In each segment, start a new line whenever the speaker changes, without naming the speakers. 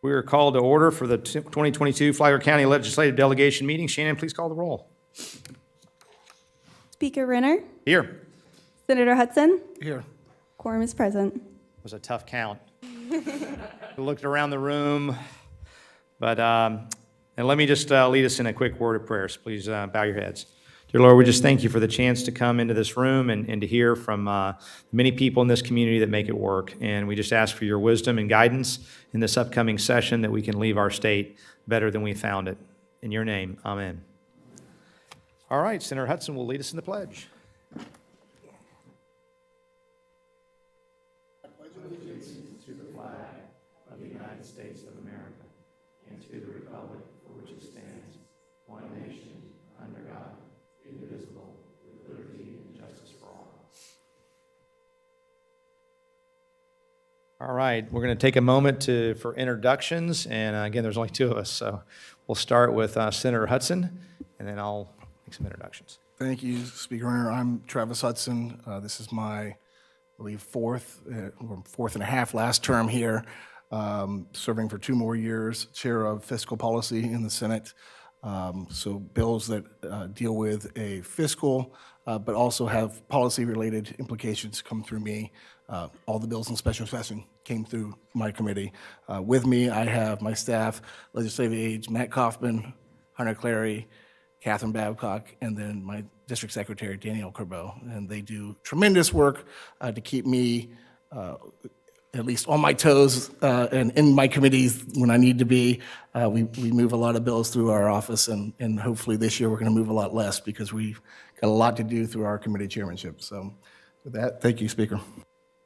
We are called to order for the 2022 Flagler County Legislative Delegation meeting. Shannon, please call the roll.
Speaker Renner,
Here.
Senator Hudson,
Here.
quorum is present.
It was a tough count. I looked around the room, but, and let me just lead us in a quick word of prayer. So please bow your heads. Dear Lord, we just thank you for the chance to come into this room and to hear from many people in this community that make it work. And we just ask for your wisdom and guidance in this upcoming session that we can leave our state better than we found it. In your name, amen. All right, Senator Hudson will lead us in the pledge. I pledge allegiance to the flag of the United States of America and to the republic for which it stands, one nation, under God, indivisible, with liberty and justice for all. All right, we're going to take a moment for introductions, and again, there's only two of us, so we'll start with Senator Hudson, and then I'll make some introductions.
Thank you, Speaker Renner. I'm Travis Hudson. This is my, I believe, fourth and a half last term here, serving for 2 more years, chair of fiscal policy in the Senate. So bills that deal with a fiscal, but also have policy-related implications come through me. All the bills in special session came through my committee. With me, I have my staff, legislative aides, Matt Kaufman, Hunter Clary, Catherine Babcock, and then my district secretary, Danielle Corbeau. And they do tremendous work to keep me at least on my toes and in my committees when I need to be. We move a lot of bills through our office, and hopefully this year we're going to move a lot less because we've got a lot to do through our committee chairmanship. So with that, thank you, Speaker.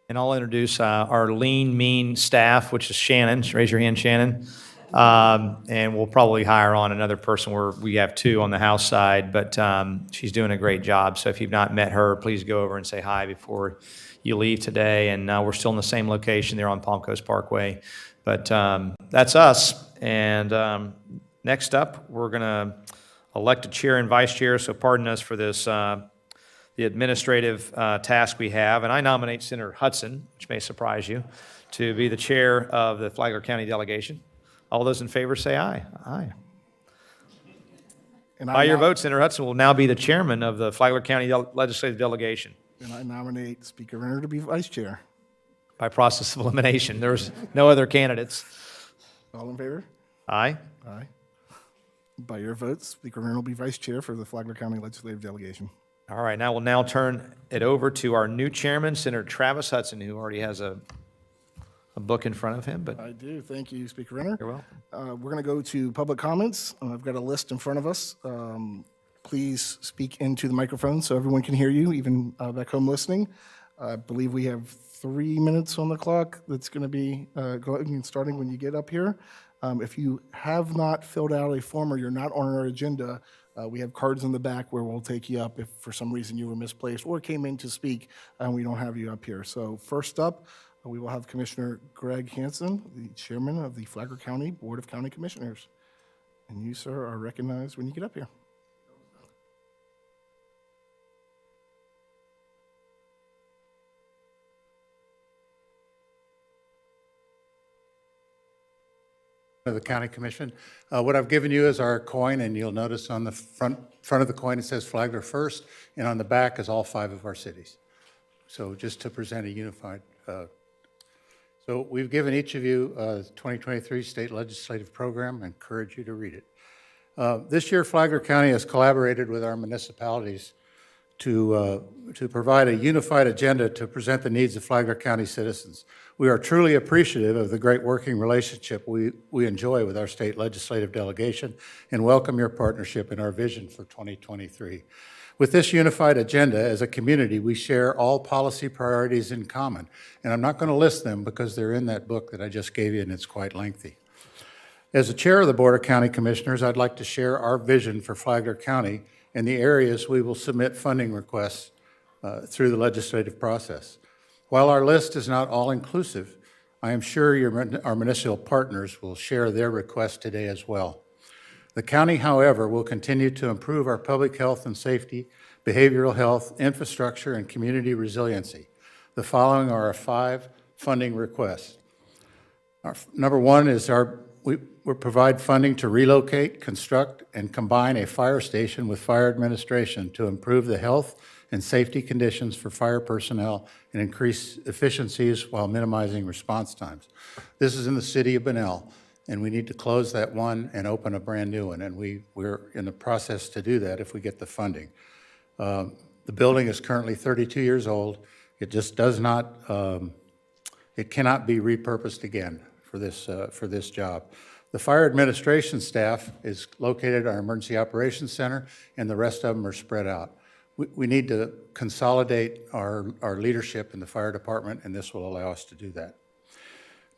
And I'll introduce our lean, mean staff, which is Shannon. Raise your hand, Shannon. And we'll probably hire on another person. We have 2 on the House side, but she's doing a great job. So if you've not met her, please go over and say hi before you leave today. And we're still in the same location there on Palm Coast Parkway. But that's us. And next up, we're going to elect a chair and vice chair. So pardon us for this, the administrative task we have. And I nominate Senator Hudson, which may surprise you, to be the chair of the Flagler County Delegation. All those in favor say aye. Aye.
And
By your vote, Senator Hudson will now be the chairman of the Flagler County Legislative Delegation.
And I nominate Speaker Renner to be vice chair.
By process of elimination. There's no other candidates.
All in favor?
Aye.
Aye. By your votes, Speaker Renner will be vice chair for the Flagler County Legislative Delegation.
All right, now we'll now turn it over to our new chairman, Senator Travis Hudson, who already has a book in front of him. But
I do. Thank you, Speaker Renner.
You're welcome.
We're going to go to public comments. I've got a list in front of us. Please speak into the microphone so everyone can hear you, even back home listening. I believe we have 3 minutes on the clock. That's going to be going and starting when you get up here. If you have not filled out a form or you're not on our agenda, we have cards in the back where we'll take you up if for some reason you were misplaced or came in to speak and we don't have you up here. So first up, we will have Commissioner Greg Hansen, the chairman of the Flagler County Board of County Commissioners. And you, sir, are recognized when you get up here.
Of the County Commission. What I've given you is our coin, and you'll notice on the front of the coin it says Flagler First, and on the back is all 5 of our cities. So just to present a unified. So we've given each of you the 2023 State Legislative Program. I encourage you to read it. This year, Flagler County has collaborated with our municipalities to provide a unified agenda to present the needs of Flagler County citizens. We are truly appreciative of the great working relationship we enjoy with our state legislative delegation and welcome your partnership in our vision for 2023. With this unified agenda, as a community, we share all policy priorities in common. And I'm not going to list them because they're in that book that I just gave you, and it's quite lengthy. As the chair of the Board of County Commissioners, I'd like to share our vision for Flagler County and the areas we will submit funding requests through the legislative process. While our list is not all-inclusive, I am sure our municipal partners will share their requests today as well. The county, however, will continue to improve our public health and safety, behavioral health, infrastructure, and community resiliency. The following are our 5 funding requests. Number one is we provide funding to relocate, construct, and combine a fire station with fire administration to improve the health and safety conditions for fire personnel and increase efficiencies while minimizing response times. This is in the city of Bunnell, and we need to close that one and open a brand new one, and we're in the process to do that if we get the funding. The building is currently 32 years old. It just does not, it cannot be repurposed again for this job. The fire administration staff is located at our Emergency Operations Center, and the rest of them are spread out. We need to consolidate our leadership in the fire department, and this will allow us to do that.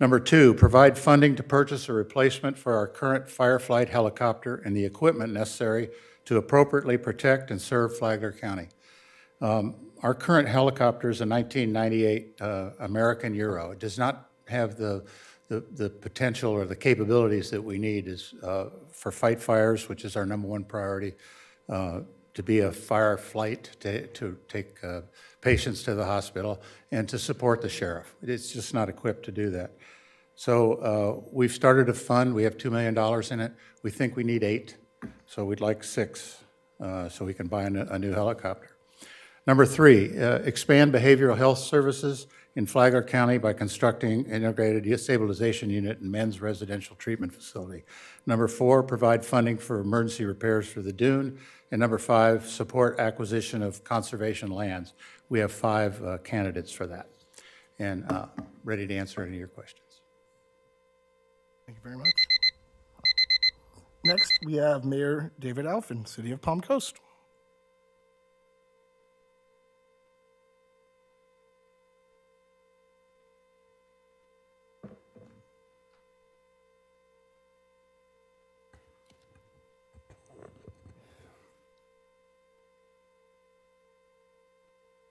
Number two, provide funding to purchase a replacement for our current Fireflight helicopter and the equipment necessary to appropriately protect and serve Flagler County. Our current helicopter is a 1998 American Euro. It does not have the potential or the capabilities that we need for fight fires, which is our number one priority, to be a fire flight to take patients to the hospital, and to support the sheriff. It's just not equipped to do that. So we've started a fund. We have $2 million in it. We think we need 8, so we'd like 6 so we can buy a new helicopter. Number 3, expand behavioral health services in Flagler County by constructing an integrated stabilization unit and men's residential treatment facility. Number 4, provide funding for emergency repairs for the dune. And number 5, support acquisition of conservation lands. We have 5 candidates for that, and ready to answer any of your questions.
Thank you very much. Next, we have Mayor David Alfin, City of Palm Coast.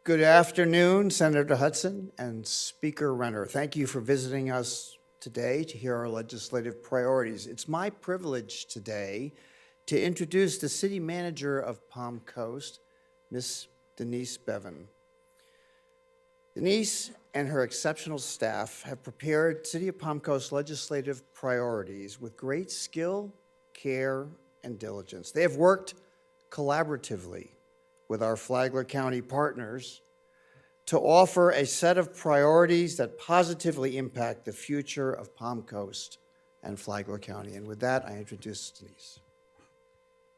Good afternoon, Senator Hudson and Speaker Renner. Thank you for visiting us today to hear our legislative priorities. It's my privilege today to introduce the City Manager of Palm Coast, Ms. Denise Bevan. Denise and her exceptional staff have prepared City of Palm Coast legislative priorities with great skill, care, and diligence. They have worked collaboratively with our Flagler County partners to offer a set of priorities that positively impact the future of Palm Coast and Flagler County. And with that, I introduce Denise.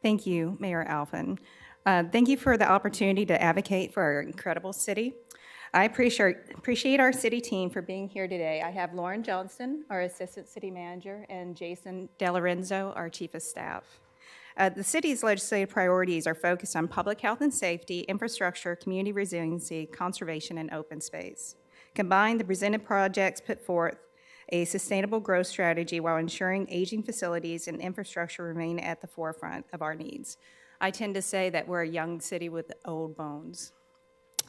Thank you, Mayor Alfin. Thank you for the opportunity to advocate for our incredible city. I appreciate our city team for being here today. I have Lauren Johnston, our Assistant City Manager, and Jason DeLorenzo, our Chief of Staff. The city's legislative priorities are focused on public health and safety, infrastructure, community resiliency, conservation, and open space. Combined, the presented projects put forth a sustainable growth strategy while ensuring aging facilities and infrastructure remain at the forefront of our needs. I tend to say that we're a young city with old bones.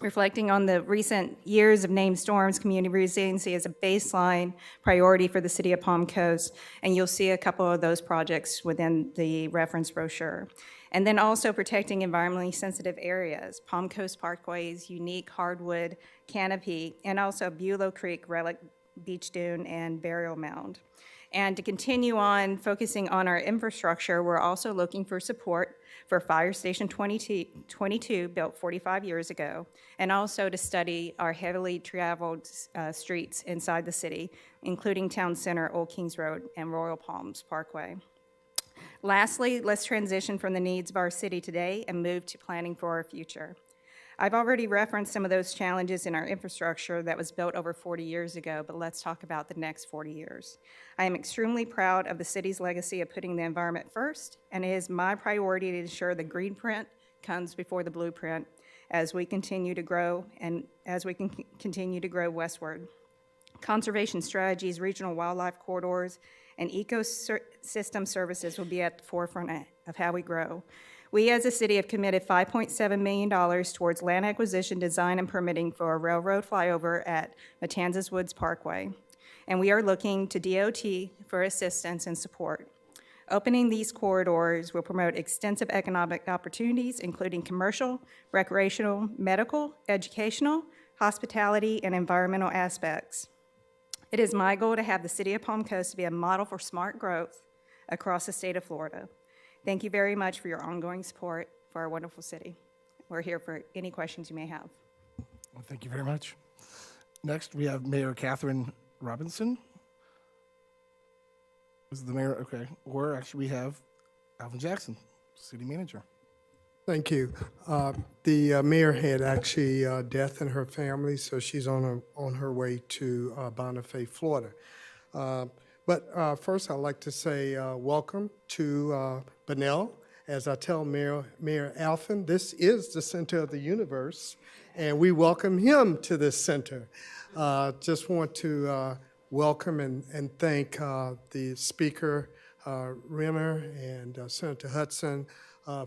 Reflecting on the recent years of named storms, community resiliency is a baseline priority for the City of Palm Coast, and you'll see a couple of those projects within the reference brochure. And then also protecting environmentally sensitive areas, Palm Coast Parkway's unique hardwood canopy, and also Bulow Creek Relic Beach Dune and Burial Mound. And to continue on focusing on our infrastructure, we're also looking for support for Fire Station 22, built 45 years ago, and also to study our heavily traveled streets inside the city, including Town Center, Old Kings Road, and Royal Palms Parkway. Lastly, let's transition from the needs of our city today and move to planning for our future. I've already referenced some of those challenges in our infrastructure that was built over 40 years ago, but let's talk about the next 40 years. I am extremely proud of the city's legacy of putting the environment first, and it is my priority to ensure the green print comes before the blueprint as we continue to grow and as we can continue to grow westward. Conservation strategies, regional wildlife corridors, and ecosystem services will be at the forefront of how we grow. We as a city have committed $5.7 million towards land acquisition, design, and permitting for a railroad flyover at Matanzas Woods Parkway. And we are looking to DOT for assistance and support. Opening these corridors will promote extensive economic opportunities, including commercial, recreational, medical, educational, hospitality, and environmental aspects. It is my goal to have the city of Palm Coast be a model for smart growth across the state of Florida. Thank you very much for your ongoing support for our wonderful city. We're here for any questions you may have.
Well, thank you very much. Next, we have Mayor Catherine Robinson. Is the mayor, okay. Or actually, we have Alvin Jackson, city manager.
Thank you. The mayor had actually death in her family, so she's on her way to Bonifay, Florida. But first, I'd like to say welcome to Bunnell. As I tell Mayor Alphen, this is the center of the universe, and we welcome him to this center. Just want to welcome and thank the Speaker, Renner, and Senator Hudson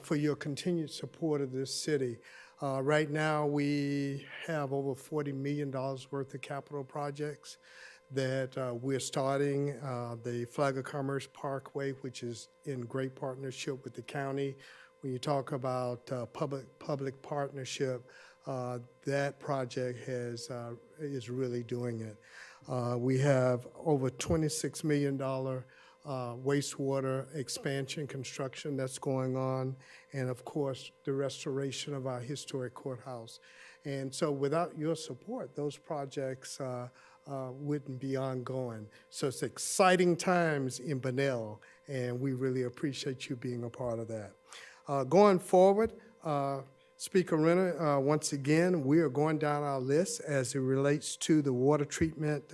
for your continued support of this city. Right now, we have over $40 million worth of capital projects that we're starting. The Flagler Commerce Parkway, which is in great partnership with the county. When you talk about public partnership, that project is really doing it. We have over $26 million wastewater expansion construction that's going on, and of course, the restoration of our historic courthouse. And so without your support, those projects wouldn't be ongoing. So it's exciting times in Bunnell, and we really appreciate you being a part of that. Going forward, Speaker Renner, once again, we are going down our list as it relates to the water treatment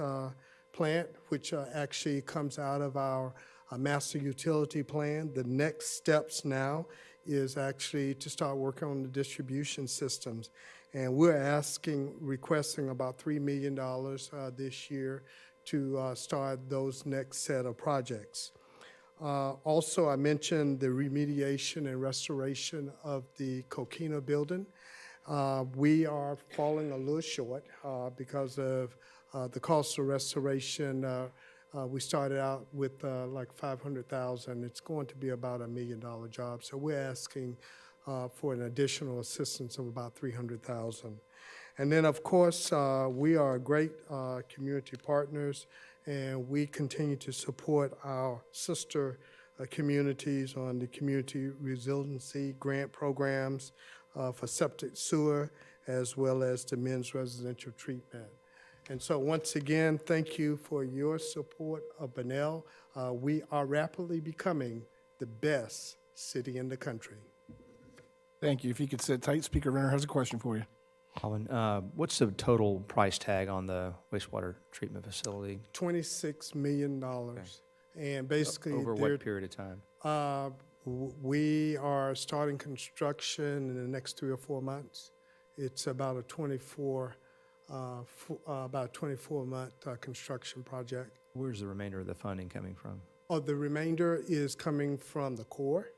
plant, which actually comes out of our master utility plan. The next steps now is actually to start working on the distribution systems. And we're requesting about $3 million this year to start those next set of projects. Also, I mentioned the remediation and restoration of the Coquina building. We are falling a little short because of the cost of restoration. We started out with like $500,000. It's going to be about $1 million job. So we're asking for an additional assistance of about $300,000. And then, of course, we are great community partners, and we continue to support our sister communities on the community resiliency grant programs for septic sewer, as well as the men's residential treatment. And so once again, thank you for your support of Bunnell. We are rapidly becoming the best city in the country.
Thank you. If you could sit tight, Speaker Renner has a question for you.
Alvin, what's the total price tag on the wastewater treatment facility?
$26 million. And basically,
Over what period of time?
We are starting construction in the next 3 or 4 months. It's about a 24-month construction project.
Where's the remainder of the funding coming from?
The remainder is coming from the core,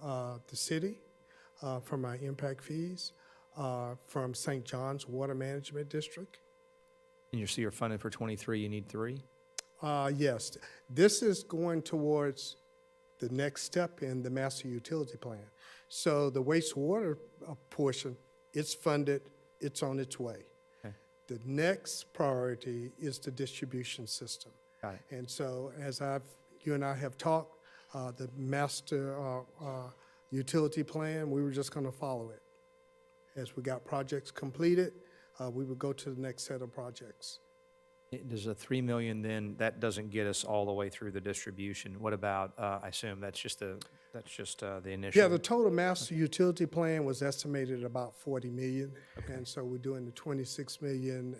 the city, from our impact fees, from St. John's Water Management District.
And you're funded for 23, you need 3?
Yes, this is going towards the next step in the master utility plan. So the wastewater portion, it's funded, it's on its way.
Okay.
The next priority is the distribution system.
Got it.
And so as you and I have talked, the master utility plan, we were just going to follow it. As we got projects completed, we would go to the next set of projects.
Does a $3 million then, that doesn't get us all the way through the distribution? What about, I assume that's just the initial?
Yeah, the total master utility plan was estimated at about $40 million. Okay. And so we're doing the $26 million,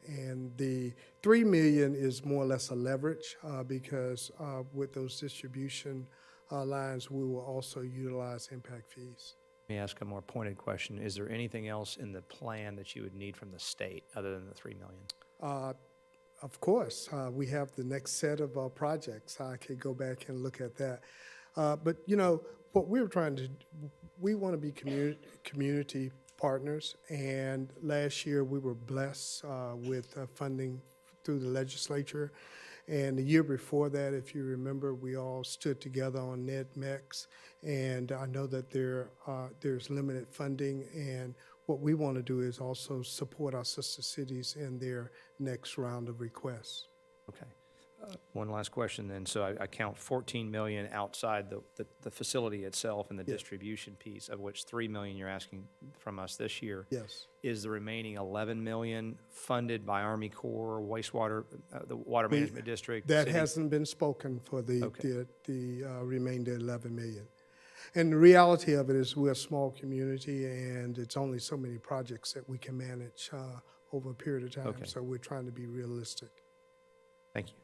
and the $3 million is more or less a leverage because with those distribution lines, we will also utilize impact fees.
Let me ask a more pointed question. Is there anything else in the plan that you would need from the state other than the $3 million?
Of course, we have the next set of projects. I could go back and look at that. But, you know, what we're trying to do, we want to be community partners. And last year, we were blessed with funding through the legislature. And the year before that, if you remember, we all stood together on NEDMEX. And I know that there's limited funding. And what we want to do is also support our sister cities in their next round of requests.
Okay. One last question then. So I count 14 million outside the facility itself and the distribution piece, of which 3 million you're asking from us this year.
Yes.
Is the remaining 11 million funded by Army Corps, wastewater, the Water Management District?
That
city?
hasn't been spoken for the
Okay.
remainder 11 million. And the reality of it is we're a small community and it's only so many projects that we can manage over a period of time.
Okay.
So we're trying to be realistic.
Thank you.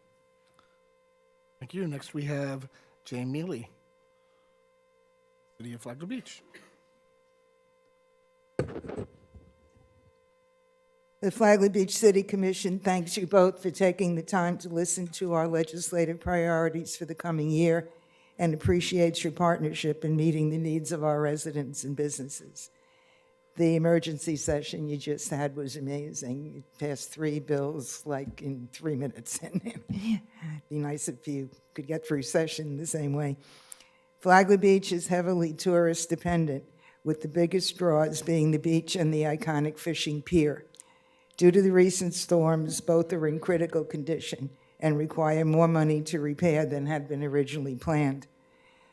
Thank you. Next, we have Jane Mealy, City of Flagler Beach.
The Flagler Beach City Commission thanks you both for taking the time to listen to our legislative priorities for the coming year and appreciates your partnership in meeting the needs of our residents and businesses. The emergency session you just had was amazing. You passed 3 bills like in 3 minutes. It'd be nice if you could get through session the same way. Flagler Beach is heavily tourist dependent, with the biggest draws being the beach and the iconic fishing pier. Due to the recent storms, both are in critical condition and require more money to repair than had been originally planned.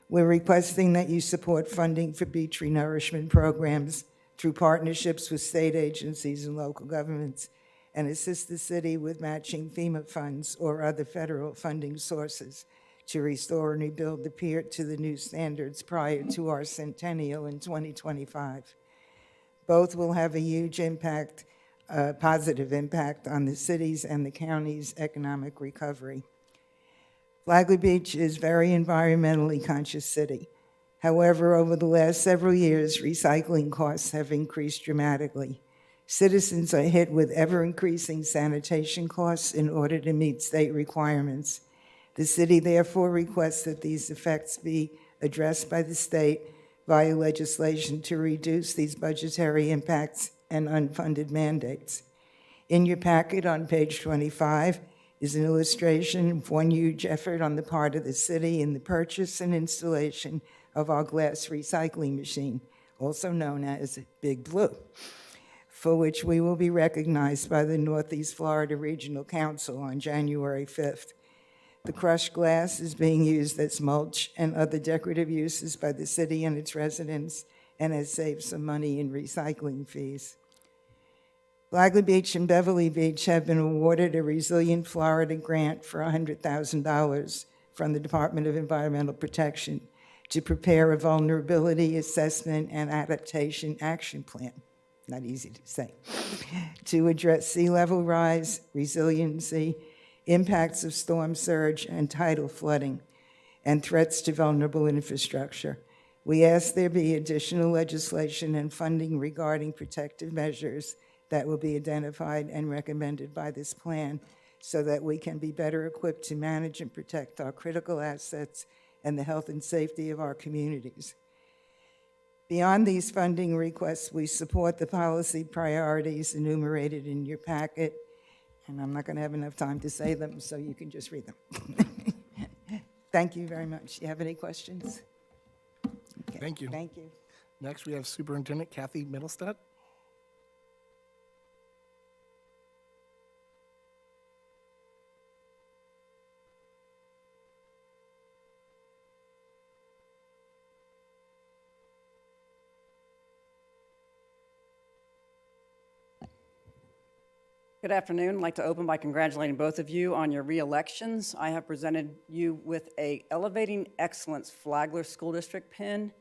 We're requesting that you support funding for beach renourishment programs through partnerships with state agencies and local governments, and assist the city with matching FEMA funds or other federal funding sources to restore and rebuild the pier to the new standards prior to our centennial in 2025. Both will have a huge impact, positive impact on the city's and the county's economic recovery. Flagler Beach is a very environmentally conscious city. However, over the last several years, recycling costs have increased dramatically. Citizens are hit with ever-increasing sanitation costs in order to meet state requirements. The city therefore requests that these effects be addressed by the state via legislation to reduce these budgetary impacts and unfunded mandates. In your packet on page 25 is an illustration of one huge effort on the part of the city in the purchase and installation of our glass recycling machine, also known as Big Blue, for which we will be recognized by the Northeast Florida Regional Council on January 5th. The crushed glass is being used as mulch and other decorative uses by the city and its residents and has saved some money in recycling fees. Flagler Beach and Beverly Beach have been awarded a Resilient Florida grant for $100,000 from the Department of Environmental Protection to prepare a vulnerability assessment and adaptation action plan, not easy to say, to address sea level rise, resiliency, impacts of storm surge and tidal flooding, and threats to vulnerable infrastructure. We ask there be additional legislation and funding regarding protective measures that will be identified and recommended by this plan so that we can be better equipped to manage and protect our critical assets and the health and safety of our communities. Beyond these funding requests, we support the policy priorities enumerated in your packet, and I'm not going to have enough time to say them, so you can just read them. Thank you very much. Do you have any questions? Okay.
Thank you.
Thank you.
Next, we have Superintendent Kathy Middlestead.
Good afternoon. I'd like to open by congratulating both of you on your re-elections. I have presented you with a Elevating Excellence Flagler School District pin.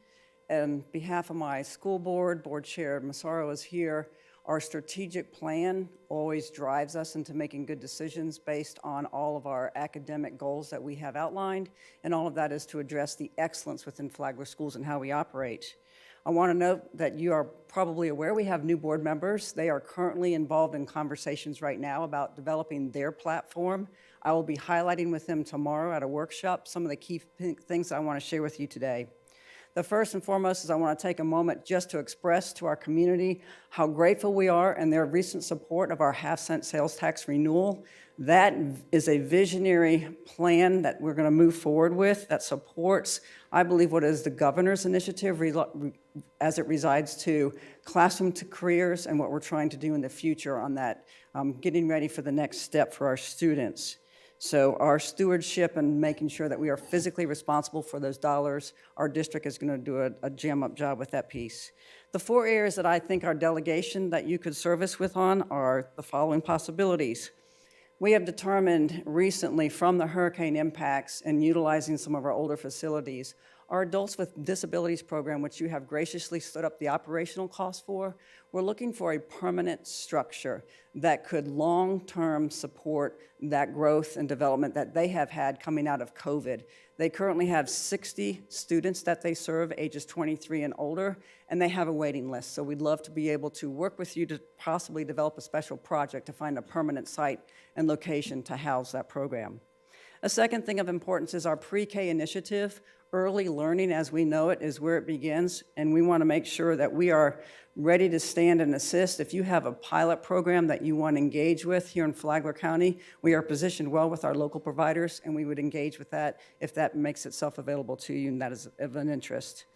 On behalf of my school board, Board Chair Massaro is here. Our strategic plan always drives us into making good decisions based on all of our academic goals that we have outlined, and all of that is to address the excellence within Flagler schools and how we operate. I want to note that you are probably aware we have new board members. They are currently involved in conversations right now about developing their platform. I will be highlighting with them tomorrow at a workshop some of the key things I want to share with you today. The first and foremost is I want to take a moment just to express to our community how grateful we are and their recent support of our half-cent sales tax renewal. That is a visionary plan that we're going to move forward with that supports, I believe, what is the governor's initiative as it resides to classroom to careers and what we're trying to do in the future on that, getting ready for the next step for our students. So our stewardship and making sure that we are physically responsible for those dollars, our district is going to do a jam-up job with that piece. The 4 areas that I think our delegation that you could service with on are the following possibilities. We have determined recently from the hurricane impacts and utilizing some of our older facilities, our Adults with Disabilities program, which you have graciously stood up the operational cost for, we're looking for a permanent structure that could long-term support that growth and development that they have had coming out of COVID. They currently have 60 students that they serve, ages 23 and older, and they have a waiting list. So we'd love to be able to work with you to possibly develop a special project to find a permanent site and location to house that program. A second thing of importance is our pre-K initiative. Early learning, as we know it, is where it begins, and we want to make sure that we are ready to stand and assist. If you have a pilot program that you want to engage with here in Flagler County, we are positioned well with our local providers, and we would engage with that if that makes itself available to you and that is of an interest.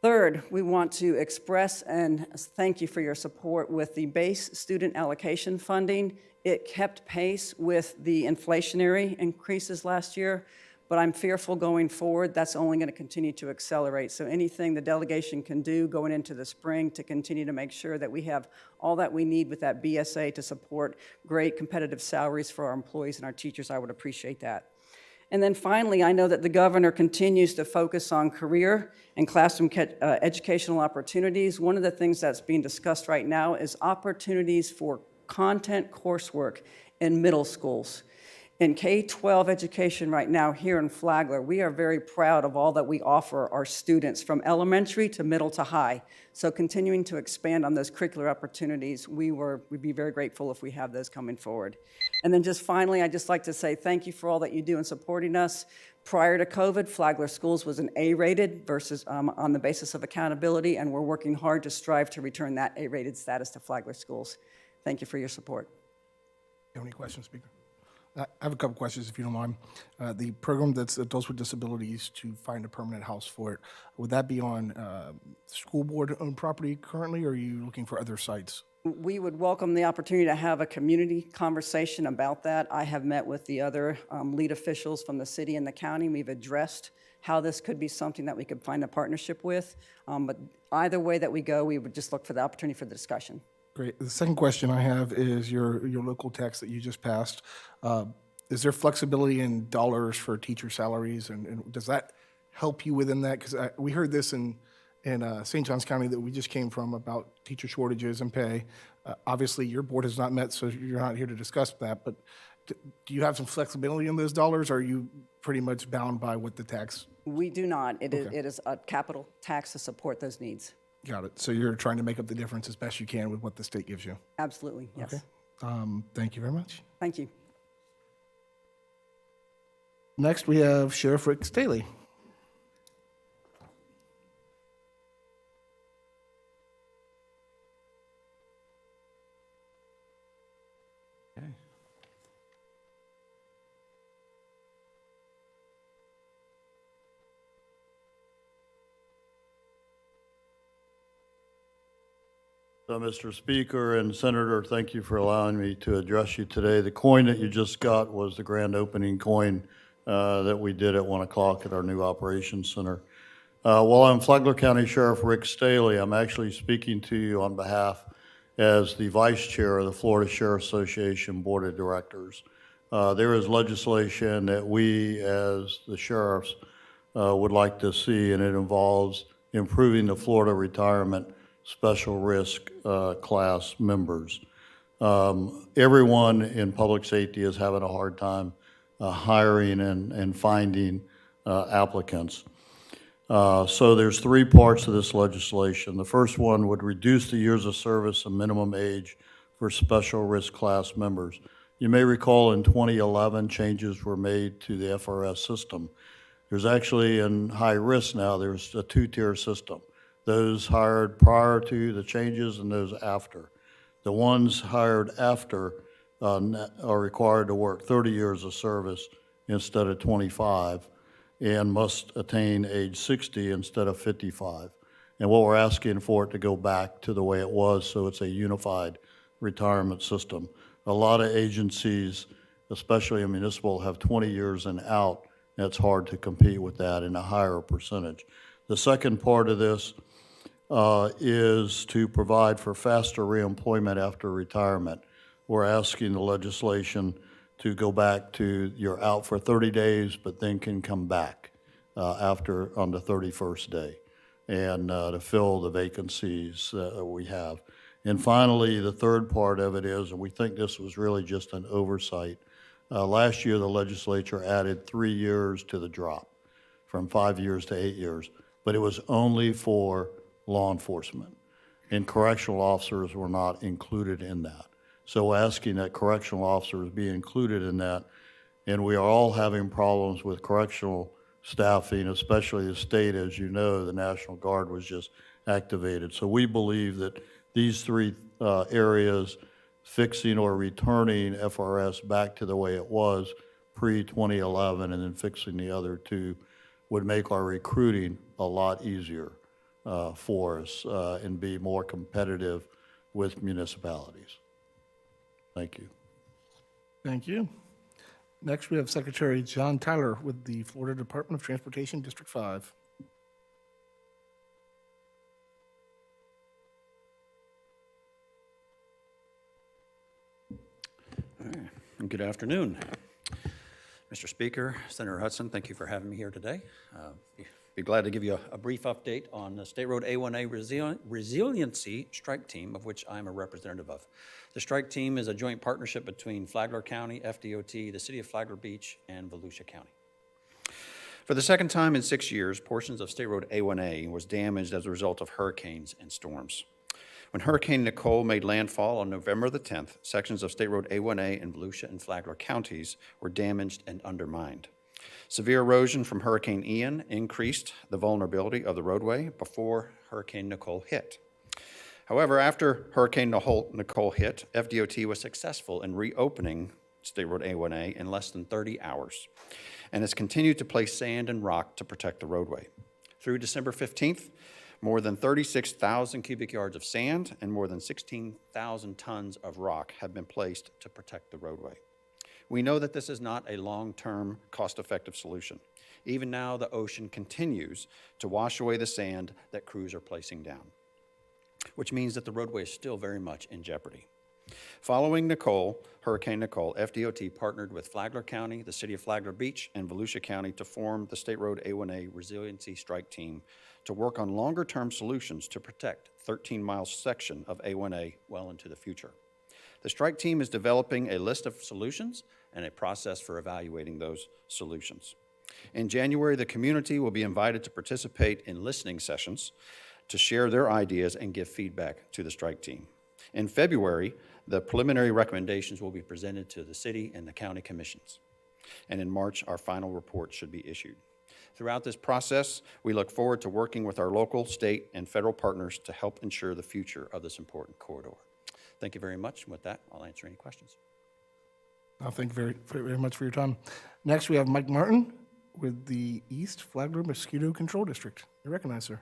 Third, we want to express and thank you for your support with the base student allocation funding. It kept pace with the inflationary increases last year, but I'm fearful going forward, that's only going to continue to accelerate. So anything the delegation can do going into the spring to continue to make sure that we have all that we need with that BSA to support great competitive salaries for our employees and our teachers, I would appreciate that. And then finally, I know that the governor continues to focus on career and classroom educational opportunities. One of the things that's being discussed right now is opportunities for content coursework in middle schools. In K-12 education right now here in Flagler, we are very proud of all that we offer our students from elementary to middle to high. So continuing to expand on those curricular opportunities, we'd be very grateful if we have those coming forward. And then just finally, I'd just like to say thank you for all that you do in supporting us. Prior to COVID, Flagler Schools was an A-rated versus on the basis of accountability, and we're working hard to strive to return that A-rated status to Flagler Schools. Thank you for your support.
You have any questions, Speaker? I have a couple questions, if you don't mind. The program that's Adults with Disabilities to find a permanent house for it, would that be on school board-owned property currently, or are you looking for other sites?
We would welcome the opportunity to have a community conversation about that. I have met with the other lead officials from the city and the county. We've addressed how this could be something that we could find a partnership with. But either way that we go, we would just look for the opportunity for the discussion.
Great. The second question I have is your local tax that you just passed. Is there flexibility in dollars for teacher salaries, and does that help you within that? Because we heard this in St. Johns County that we just came from about teacher shortages and pay. Obviously, your board has not met, so you're not here to discuss that, but do you have some flexibility in those dollars, or are you pretty much bound by what the tax?
We do not. It is a capital tax to support those needs.
Got it. So you're trying to make up the difference as best you can with what the state gives you.
Absolutely, yes.
Okay. Thank you very much.
Thank you.
Next, we have Sheriff Rick Staley.
So, Mr. Speaker and Senator, thank you for allowing me to address you today. The coin that you just got was the grand opening coin that we did at 1 o'clock at our new operations center. While I'm Flagler County Sheriff Rick Staley, I'm actually speaking to you on behalf as the Vice Chair of the Florida Sheriff Association Board of Directors. There is legislation that we, as the sheriffs, would like to see, and it involves improving the Florida retirement special risk class members. Everyone in public safety is having a hard time hiring and finding applicants. So there's 3 parts of this legislation. The first one would reduce the years of service and minimum age for special risk class members. You may recall in 2011, changes were made to the FRS system. There's actually, in high risk now, there's a two-tier system. Those hired prior to the changes and those after. The ones hired after are required to work 30 years of service instead of 25 and must attain age 60 instead of 55. And what we're asking for it to go back to the way it was, so it's a unified retirement system. A lot of agencies, especially in municipal, have 20 years and out, and it's hard to compete with that in a higher percentage. The second part of this is to provide for faster reemployment after retirement. We're asking the legislation to go back to, you're out for 30 days, but then can come back after on the 31st day, and to fill the vacancies that we have. And finally, the third part of it is, and we think this was really just an oversight, last year the legislature added 3 years to the drop, from 5 years to 8 years, but it was only for law enforcement, and correctional officers were not included in that. So asking that correctional officers be included in that, and we are all having problems with correctional staffing, especially the state. As you know, the National Guard was just activated. So we believe that these three areas, fixing or returning FRS back to the way it was pre-2011 and then fixing the other two, would make our recruiting a lot easier for us and be more competitive with municipalities. Thank you.
Thank you. Next, we have Secretary John Tyler with the Florida Department of Transportation, District 5.
Good afternoon. Mr. Speaker, Senator Hudson, thank you for having me here today. Be glad to give you a brief update on the State Road A1A Resiliency Strike Team, of which I'm a representative of. The strike team is a joint partnership between Flagler County, FDOT, the City of Flagler Beach, and Volusia County. For the second time in 6 years, portions of State Road A1A was damaged as a result of hurricanes and storms. When Hurricane Nicole made landfall on November the 10th, sections of State Road A1A in Volusia and Flagler counties were damaged and undermined. Severe erosion from Hurricane Ian increased the vulnerability of the roadway before Hurricane Nicole hit. However, after Hurricane Nicole hit, FDOT was successful in reopening State Road A1A in less than 30 hours and has continued to place sand and rock to protect the roadway. Through December 15th, more than 36,000 cubic yards of sand and more than 16,000 tons of rock have been placed to protect the roadway. We know that this is not a long-term, cost-effective solution. Even now, the ocean continues to wash away the sand that crews are placing down, which means that the roadway is still very much in jeopardy. Following Hurricane Nicole, FDOT partnered with Flagler County, the City of Flagler Beach, and Volusia County to form the State Road A1A Resiliency Strike Team to work on longer-term solutions to protect 13-mile section of A1A well into the future. The strike team is developing a list of solutions and a process for evaluating those solutions. In January, the community will be invited to participate in listening sessions to share their ideas and give feedback to the strike team. In February, the preliminary recommendations will be presented to the city and the county commissions. And in March, our final report should be issued. Throughout this process, we look forward to working with our local, state, and federal partners to help ensure the future of this important corridor. Thank you very much. And with that, I'll answer any questions.
Thank you very much for your time. Next, we have Mike Martin with the East Flagler Mosquito Control District. You're recognized, sir.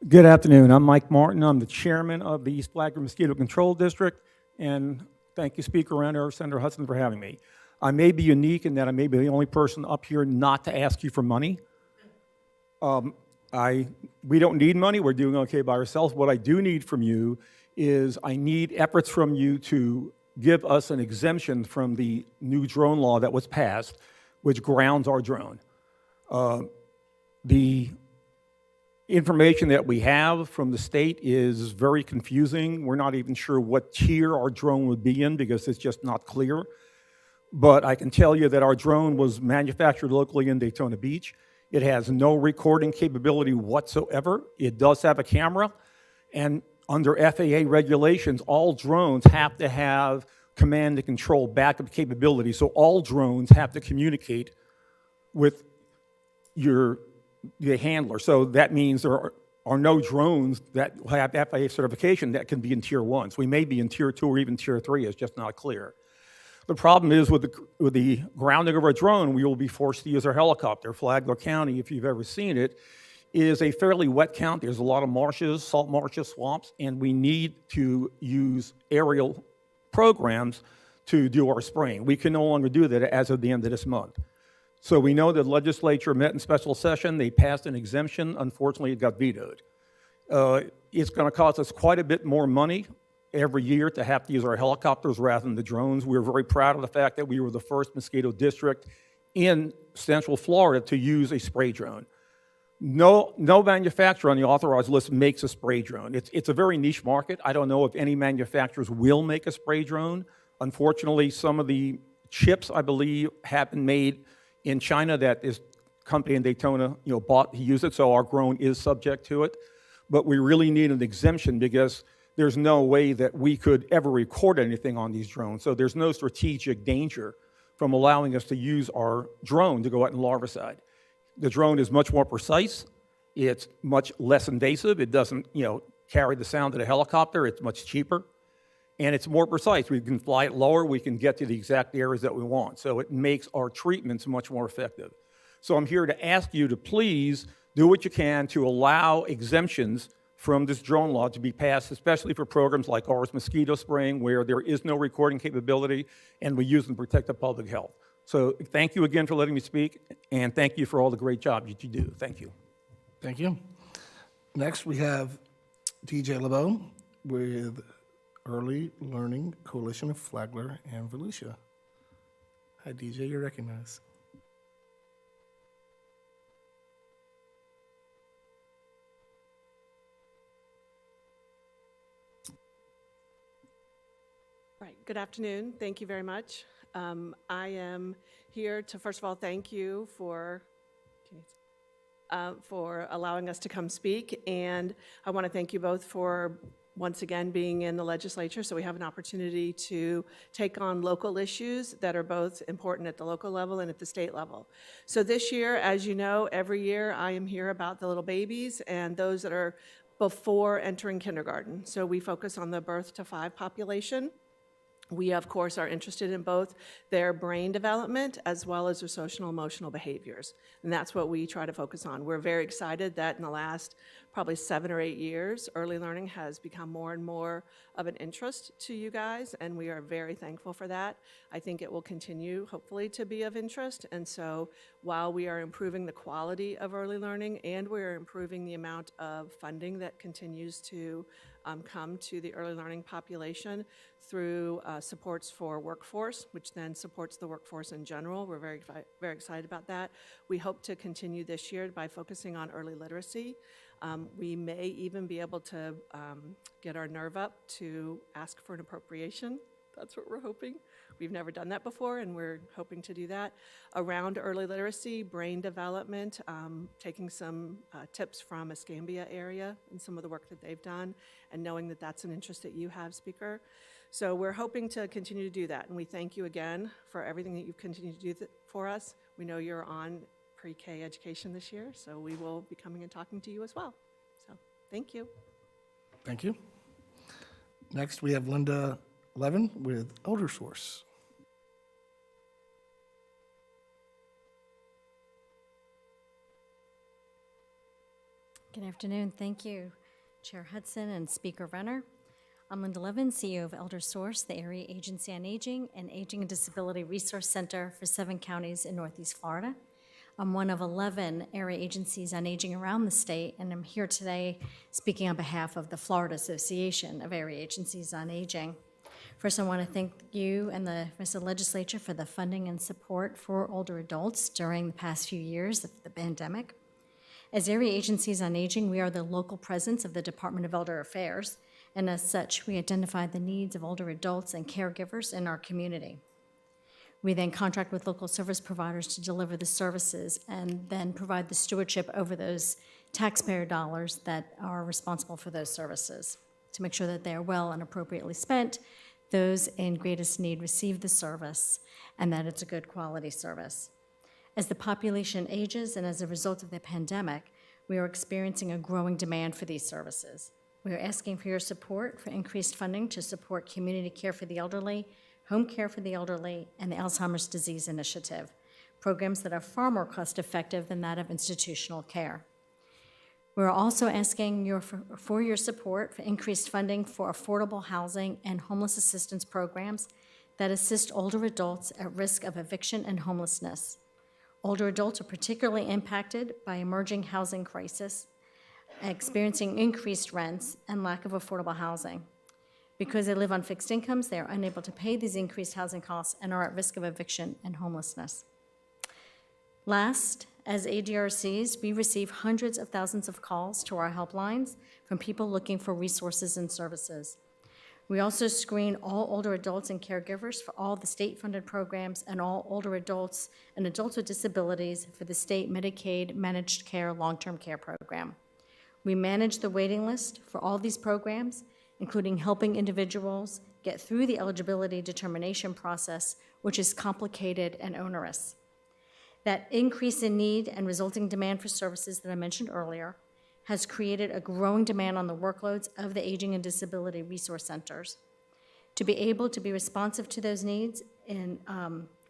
Good afternoon. I'm Mike Martin. I'm the chairman of the East Flagler Mosquito Control District, and thank you, Speaker Renner, Senator Hudson, for having me. I may be unique in that I may be the only person up here not to ask you for money. We don't need money. We're doing okay by ourselves. What I do need from you is I need efforts from you to give us an exemption from the new drone law that was passed, which grounds our drone. The information that we have from the state is very confusing. We're not even sure what tier our drone would be in because it's just not clear. But I can tell you that our drone was manufactured locally in Daytona Beach. It has no recording capability whatsoever. It does have a camera, and under FAA regulations, all drones have to have command and control backup capability. So all drones have to communicate with the handler. So that means there are no drones that have FAA certification that can be in Tier 1. So we may be in Tier 2 or even Tier 3. It's just not clear. The problem is with the grounding of a drone, we will be forced to use our helicopter. Flagler County, if you've ever seen it, is a fairly wet county. There's a lot of marshes, salt marshes, swamps, and we need to use aerial programs to do our spraying. We can no longer do that as of the end of this month. So we know the legislature met in special session. They passed an exemption. Unfortunately, it got vetoed. It's going to cost us quite a bit more money every year to have to use our helicopters rather than the drones. We're very proud of the fact that we were the first mosquito district in Central Florida to use a spray drone. No manufacturer on the authorized list makes a spray drone. It's a very niche market. I don't know if any manufacturers will make a spray drone. Unfortunately, some of the chips, I believe, have been made in China that this company in Daytona, bought to use it, so our drone is subject to it. But we really need an exemption because there's no way that we could ever record anything on these drones. So there's no strategic danger from allowing us to use our drone to go out and larvicide. The drone is much more precise. It's much less invasive. It doesn't, carry the sound of a helicopter. It's much cheaper. And it's more precise. We can fly it lower. We can get to the exact areas that we want. So it makes our treatments much more effective. So I'm here to ask you to please do what you can to allow exemptions from this drone law to be passed, especially for programs like ours, mosquito spraying, where there is no recording capability, and we use them to protect the public health. So thank you again for letting me speak, and thank you for all the great job that you do. Thank you.
Thank you. Next, we have DJ LeBeau with Early Learning Coalition of Flagler and Volusia. Hi, DJ, you're recognized.
Right. Good afternoon. Thank you very much. I am here to, first of all, thank you for allowing us to come speak. And I want to thank you both for, once again, being in the legislature, so we have an opportunity to take on local issues that are both important at the local level and at the state level. So this year, as you know, every year I am here about the little babies and those that are before entering kindergarten. So we focus on the birth to 5 population. We, of course, are interested in both their brain development as well as their social and emotional behaviors. And that's what we try to focus on. We're very excited that in the last probably 7 or 8 years, early learning has become more and more of an interest to you guys, and we are very thankful for that. I think it will continue, hopefully, to be of interest. And so while we are improving the quality of early learning and we're improving the amount of funding that continues to come to the early learning population through supports for workforce, which then supports the workforce in general. We're very, very excited about that. We hope to continue this year by focusing on early literacy. We may even be able to get our nerve up to ask for an appropriation. That's what we're hoping. We've never done that before, and we're hoping to do that. Around early literacy, brain development, taking some tips from Escambia area and some of the work that they've done, and knowing that that's an interest that you have, Speaker. So we're hoping to continue to do that, and we thank you again for everything that you've continued to do for us. We know you're on pre-K education this year, so we will be coming and talking to you as well. So thank you.
Thank you. Next, we have Linda Levin with Elder Source.
Good afternoon. Thank you, Chair Hudson and Speaker Renner. I'm Linda Levin, CEO of Elder Source, the Area Agency on Aging and Aging and Disability Resource Center for 7 counties in Northeast Florida. I'm one of 11 area agencies on aging around the state, and I'm here today speaking on behalf of the Florida Association of Area Agencies on Aging. First, I want to thank you and the rest of the legislature for the funding and support for older adults during the past few years of the pandemic. As area agencies on aging, we are the local presence of the Department of Elder Affairs, and as such, we identify the needs of older adults and caregivers in our community. We then contract with local service providers to deliver the services and then provide the stewardship over those taxpayer dollars that are responsible for those services to make sure that they are well and appropriately spent, those in greatest need receive the service, and that it's a good quality service. As the population ages and as a result of the pandemic, we are experiencing a growing demand for these services. We are asking for your support for increased funding to support community care for the elderly, home care for the elderly, and the Alzheimer's Disease Initiative, programs that are far more cost-effective than that of institutional care. We're also asking for your support for increased funding for affordable housing and homeless assistance programs that assist older adults at risk of eviction and homelessness. Older adults are particularly impacted by emerging housing crisis, experiencing increased rents and lack of affordable housing. Because they live on fixed incomes, they are unable to pay these increased housing costs and are at risk of eviction and homelessness. Last, as ADRCs, we receive hundreds of thousands of calls to our helplines from people looking for resources and services. We also screen all older adults and caregivers for all the state-funded programs and all older adults and adults with disabilities for the state Medicaid Managed Care Long-Term Care Program. We manage the waiting list for all these programs, including helping individuals get through the eligibility determination process, which is complicated and onerous. That increase in need and resulting demand for services that I mentioned earlier has created a growing demand on the workloads of the Aging and Disability Resource Centers. To be able to be responsive to those needs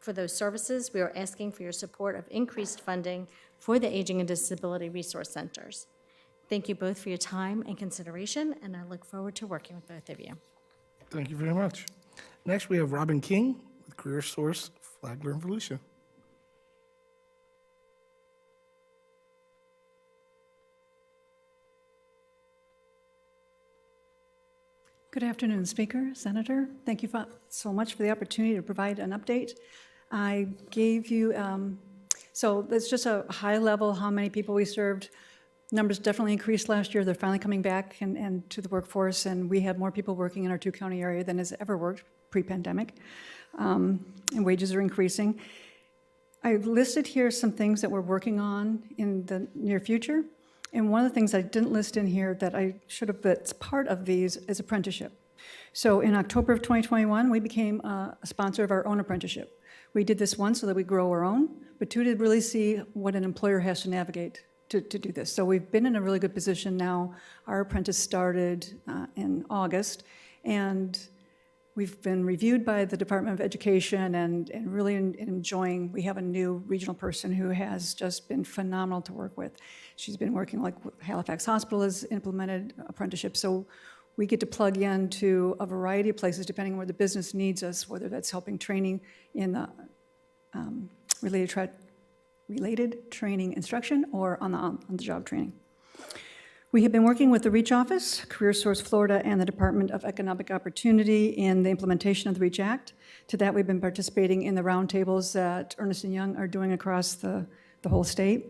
for those services, we are asking for your support of increased funding for the Aging and Disability Resource Centers. Thank you both for your time and consideration, and I look forward to working with both of you.
Thank you very much. Next, we have Robin King with Career Source, Flagler and Volusia.
Good afternoon, Speaker, Senator. Thank you so much for the opportunity to provide an update. I gave you, so it's just a high level how many people we served. Numbers definitely increased last year. They're finally coming back and to the workforce, and we had more people working in our two-county area than has ever worked pre-pandemic, and wages are increasing. I've listed here some things that we're working on in the near future. And one of the things I didn't list in here that I should have, that's part of these, is apprenticeship. So in October of 2021, we became a sponsor of our own apprenticeship. We did this one so that we grow our own, but two, to really see what an employer has to navigate to do this. So we've been in a really good position now. Our apprentice started in August, and we've been reviewed by the Department of Education and really enjoying. We have a new regional person who has just been phenomenal to work with. She's been working, like Halifax Hospital has implemented apprenticeship, so we get to plug into a variety of places depending on where the business needs us, whether that's helping training in the related training instruction or on the job training. We have been working with the REACH Office, Career Source Florida, and the Department of Economic Opportunity in the implementation of the REACH Act. To that, we've been participating in the roundtables that Ernst & Young are doing across the whole state.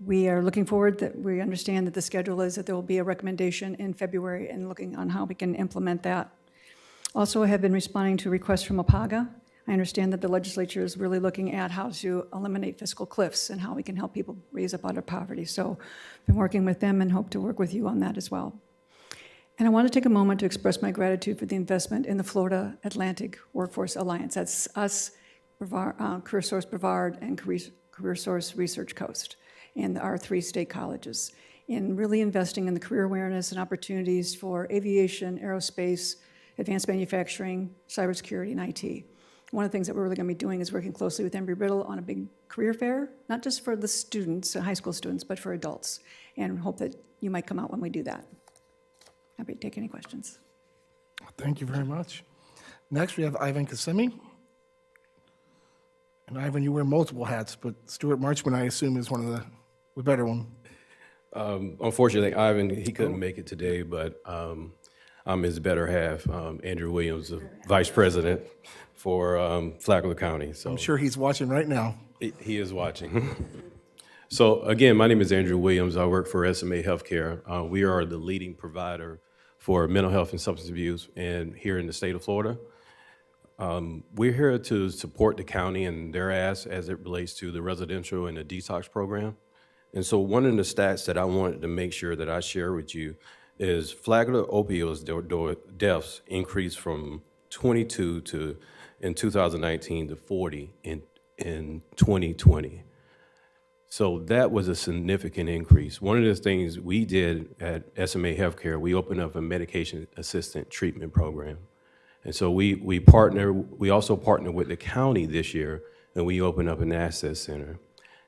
We are looking forward that we understand that the schedule is that there will be a recommendation in February and looking on how we can implement that. Also, I have been responding to requests from APAGA. I understand that the legislature is really looking at how to eliminate fiscal cliffs and how we can help people raise up out of poverty. So I've been working with them and hope to work with you on that as well. And I want to take a moment to express my gratitude for the investment in the Florida Atlantic Workforce Alliance. That's us, Career Source Brevard, and Career Source Research Coast, and our 3 state colleges, in really investing in the career awareness and opportunities for aviation, aerospace, advanced manufacturing, cybersecurity, and IT. One of the things that we're really going to be doing is working closely with Embry-Riddle on a big career fair, not just for the students, high school students, but for adults, and hope that you might come out when we do that. Happy to take any questions.
Thank you very much. Next, we have Ivan Kasemi. And Ivan, you wear multiple hats, but Stuart Marchman, I assume, is one of the better one.
Unfortunately, Ivan, he couldn't make it today, but I'm his better half, Andrew Williams, the Vice President for Flagler County. So
I'm sure he's watching right now.
He is watching. So again, my name is Andrew Williams. I work for SMA Healthcare. We are the leading provider for mental health and substance abuse here in the state of Florida. We're here to support the county and their asks as it relates to the residential and the detox program. And so one of the stats that I wanted to make sure that I share with you is Flagler opioids deaths increased from 22 in 2019 to 40 in in 2020. So that was a significant increase. One of the things we did at SMA Healthcare, we opened up a medication assistant treatment program. And so we also partner with the county this year, and we opened up an access center.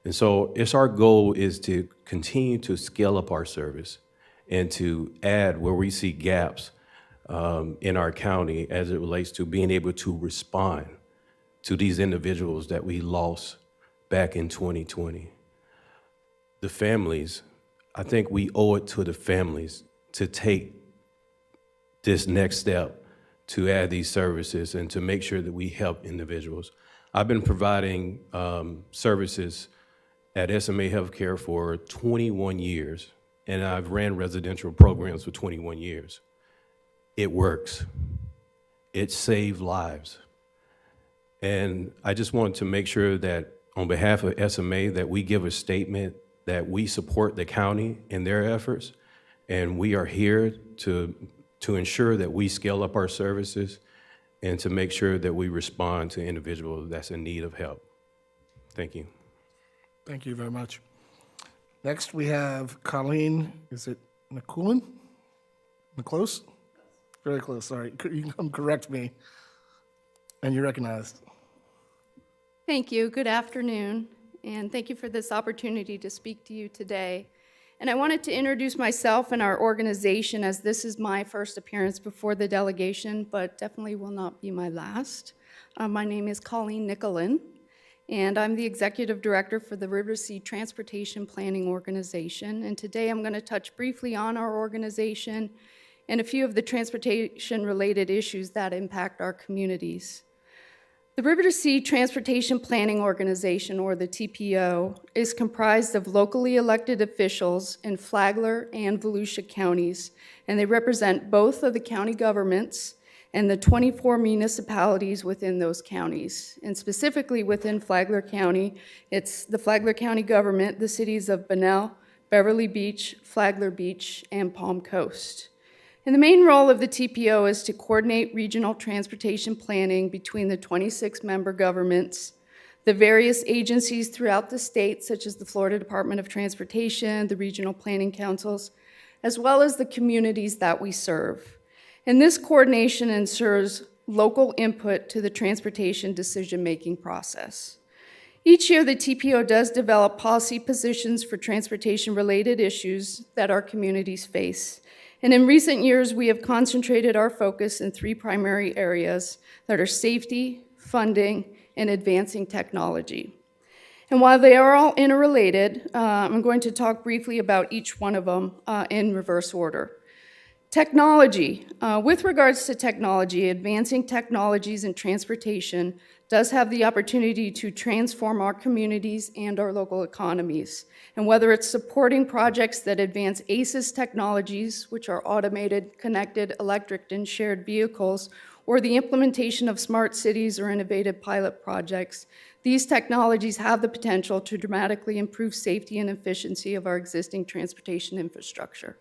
And so our goal is to continue to scale up our service and to add where we see gaps in our county as it relates to being able to respond to these individuals that we lost back in 2020. The families, I think we owe it to the families to take this next step to add these services and to make sure that we help individuals. I've been providing services at SMA Healthcare for 21 years, and I've ran residential programs for 21 years. It works. It saved lives. And I just wanted to make sure that on behalf of SMA that we give a statement that we support the county in their efforts, and we are here to ensure that we scale up our services and to make sure that we respond to individuals that's in need of help. Thank you.
Thank you very much. Next, we have Colleen, is it Nicoulin? Close? Very close, sorry. You can come correct me. And you're recognized.
Thank you. Good afternoon, and thank you for this opportunity to speak to you today. And I wanted to introduce myself and our organization, as this is my first appearance before the delegation, but definitely will not be my last. My name is Colleen Nicolin, and I'm the Executive Director for the River Sea Transportation Planning Organization. And today I'm going to touch briefly on our organization and a few of the transportation-related issues that impact our communities. The River to Sea Transportation Planning Organization, or the TPO, is comprised of locally elected officials in Flagler and Volusia counties, and they represent both of the county governments and the 24 municipalities within those counties. And specifically within Flagler County, it's the Flagler County government, the cities of Bunnell, Beverly Beach, Flagler Beach, and Palm Coast. And the main role of the TPO is to coordinate regional transportation planning between the 26 member governments, the various agencies throughout the state, such as the Florida Department of Transportation, the regional planning councils, as well as the communities that we serve. And this coordination ensures local input to the transportation decision-making process. Each year, the TPO does develop policy positions for transportation-related issues that our communities face. And in recent years, we have concentrated our focus in three primary areas that are safety, funding, and advancing technology. And while they are all interrelated, I'm going to talk briefly about each one of them in reverse order. Technology. With regards to technology, advancing technologies in transportation does have the opportunity to transform our communities and our local economies. And whether it's supporting projects that advance ACES technologies, which are automated, connected, electric, and shared vehicles, or the implementation of smart cities or innovative pilot projects, these technologies have the potential to dramatically improve safety and efficiency of our existing transportation infrastructure.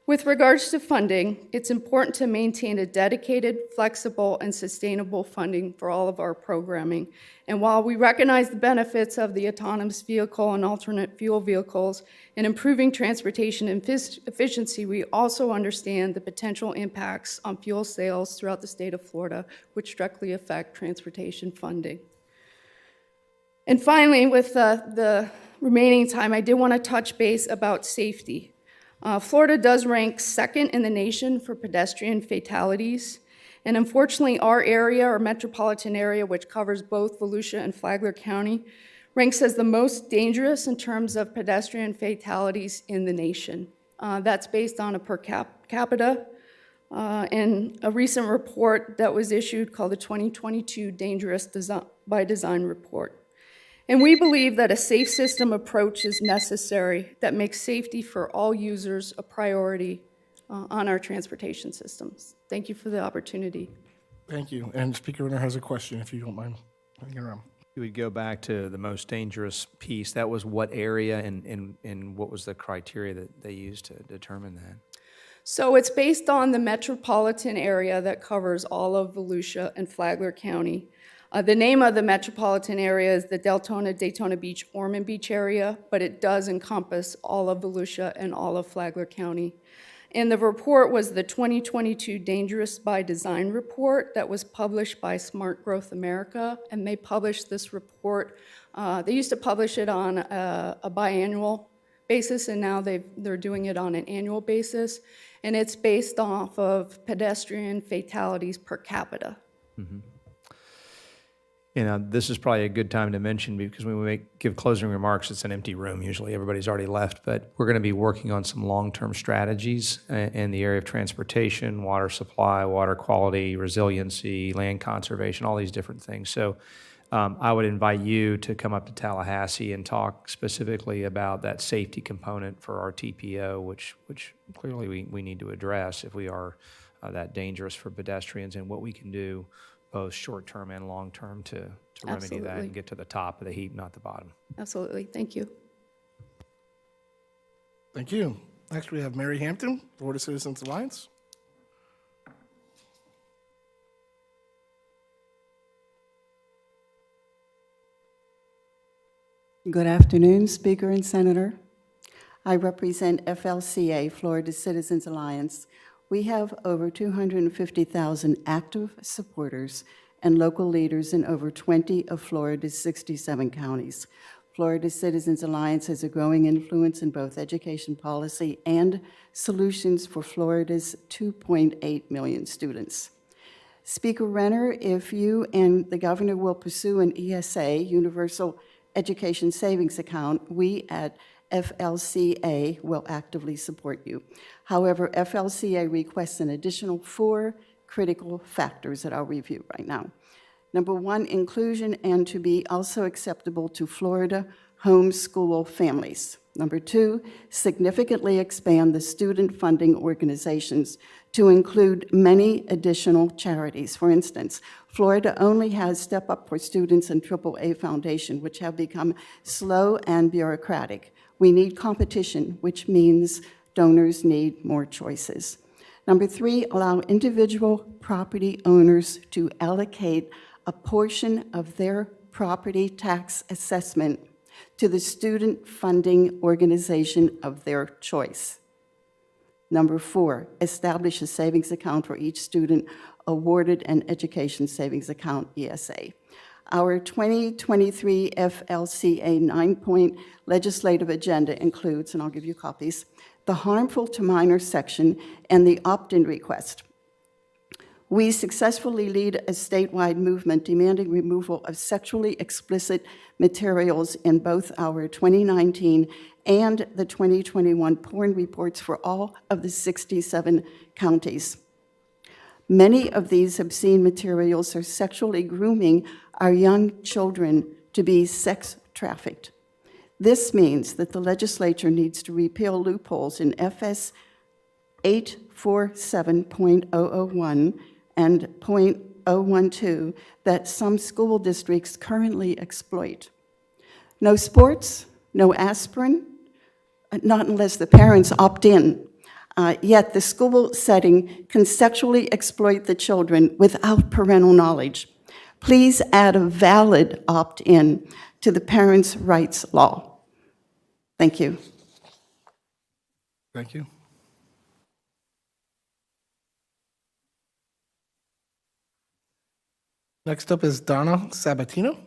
With regards to funding, it's important to maintain a dedicated, flexible, and sustainable funding for all of our programming. And while we recognize the benefits of the autonomous vehicle and alternate fuel vehicles in improving transportation efficiency, we also understand the potential impacts on fuel sales throughout the state of Florida, which directly affect transportation funding. And finally, with the remaining time, I did want to touch base about safety. Florida does rank second in the nation for pedestrian fatalities. And unfortunately, our area, our metropolitan area, which covers both Volusia and Flagler County, ranks as the most dangerous in terms of pedestrian fatalities in the nation. That's based on a per capita and a recent report that was issued called the 2022 Dangerous by Design Report. And we believe that a safe system approach is necessary that makes safety for all users a priority on our transportation systems. Thank you for the opportunity.
Thank you. And Speaker Renner has a question, if you don't mind.
You would go back to the most dangerous piece. That was what area and what was the criteria that they used to determine that?
So it's based on the metropolitan area that covers all of Volusia and Flagler County. The name of the metropolitan area is the Deltona, Daytona Beach, Ormond Beach area, but it does encompass all of Volusia and all of Flagler County. And the report was the 2022 Dangerous by Design report that was published by Smart Growth America, and they published this report. They used to publish it on a biannual basis, and now they're doing it on an annual basis, and it's based off of pedestrian fatalities per capita.
You know, this is probably a good time to mention, because when we give closing remarks, it's an empty room usually. Everybody's already left, but we're going to be working on some long-term strategies in the area of transportation, water supply, water quality, resiliency, land conservation, all these different things. So I would invite you to come up to Tallahassee and talk specifically about that safety component for our TPO, which clearly we need to address if we are that dangerous for pedestrians, and what we can do both short-term and long-term to remedy that
Absolutely.
and get to the top of the heap, not the bottom.
Absolutely, thank you.
Thank you. Next, we have Mary Hampton, Florida Citizens Alliance.
Good afternoon, Speaker and Senator. I represent FLCA, Florida Citizens Alliance. We have over 250,000 active supporters and local leaders in over 20 of Florida's 67 counties. Florida Citizens Alliance has a growing influence in both education policy and solutions for Florida's 2.8 million students. Speaker Renner, if you and the governor will pursue an ESA, Universal Education Savings Account, we at FLCA will actively support you. However, FLCA requests an additional 4 critical factors that I'll review right now. Number 1, inclusion and to be also acceptable to Florida homeschool families. Number 2, significantly expand the student funding organizations to include many additional charities. For instance, Florida only has Step Up for Students and AAA Foundation, which have become slow and bureaucratic. We need competition, which means donors need more choices. Number 3, allow individual property owners to allocate a portion of their property tax assessment to the student funding organization of their choice. Number 4, establish a savings account for each student awarded an education savings account, ESA. Our 2023 FLCA 9-point legislative agenda includes, and I'll give you copies, the harmful to minors section and the opt-in request. We successfully lead a statewide movement demanding removal of sexually explicit materials in both our 2019 and the 2021 porn reports for all of the 67 counties. Many of these obscene materials are sexually grooming our young children to be sex trafficked. This means that the legislature needs to repeal loopholes in FS 847.001 and .012 that some school districts currently exploit. No sports, no aspirin, not unless the parents opt in. Yet the school setting can sexually exploit the children without parental knowledge. Please add a valid opt-in to the parents' rights law. Thank you.
Thank you. Next up is Donna Sabatino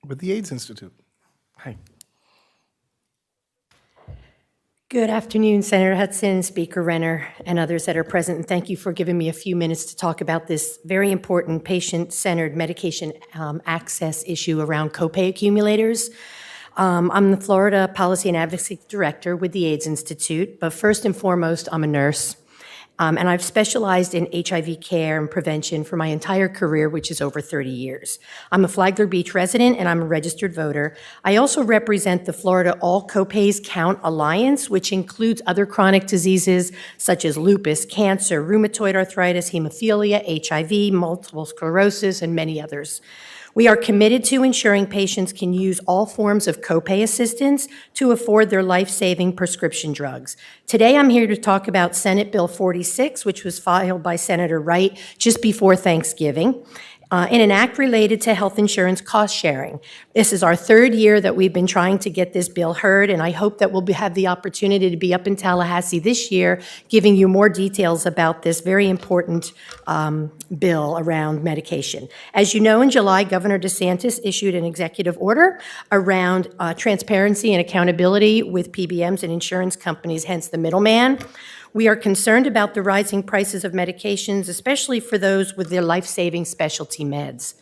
with the AIDS Institute. Hi.
Good afternoon, Senator Hudson, Speaker Renner, and others that are present, and thank you for giving me a few minutes to talk about this very important patient-centered medication access issue around copay accumulators. I'm the Florida Policy and Advocacy Director with the AIDS Institute, but first and foremost, I'm a nurse. And I've specialized in HIV care and prevention for my entire career, which is over 30 years. I'm a Flagler Beach resident and I'm a registered voter. I also represent the Florida All Copays Count Alliance, which includes other chronic diseases such as lupus, cancer, rheumatoid arthritis, hemophilia, HIV, multiple sclerosis, and many others. We are committed to ensuring patients can use all forms of copay assistance to afford their life-saving prescription drugs. Today, I'm here to talk about Senate Bill 46, which was filed by Senator Wright just before Thanksgiving. in an act related to health insurance cost sharing. This is our third year that we've been trying to get this bill heard, and I hope that we'll have the opportunity to be up in Tallahassee this year, giving you more details about this very important bill around medication. As you know, in July, Governor DeSantis issued an executive order around transparency and accountability with PBMs and insurance companies, hence the middleman. We are concerned about the rising prices of medications, especially for those with their life-saving specialty meds.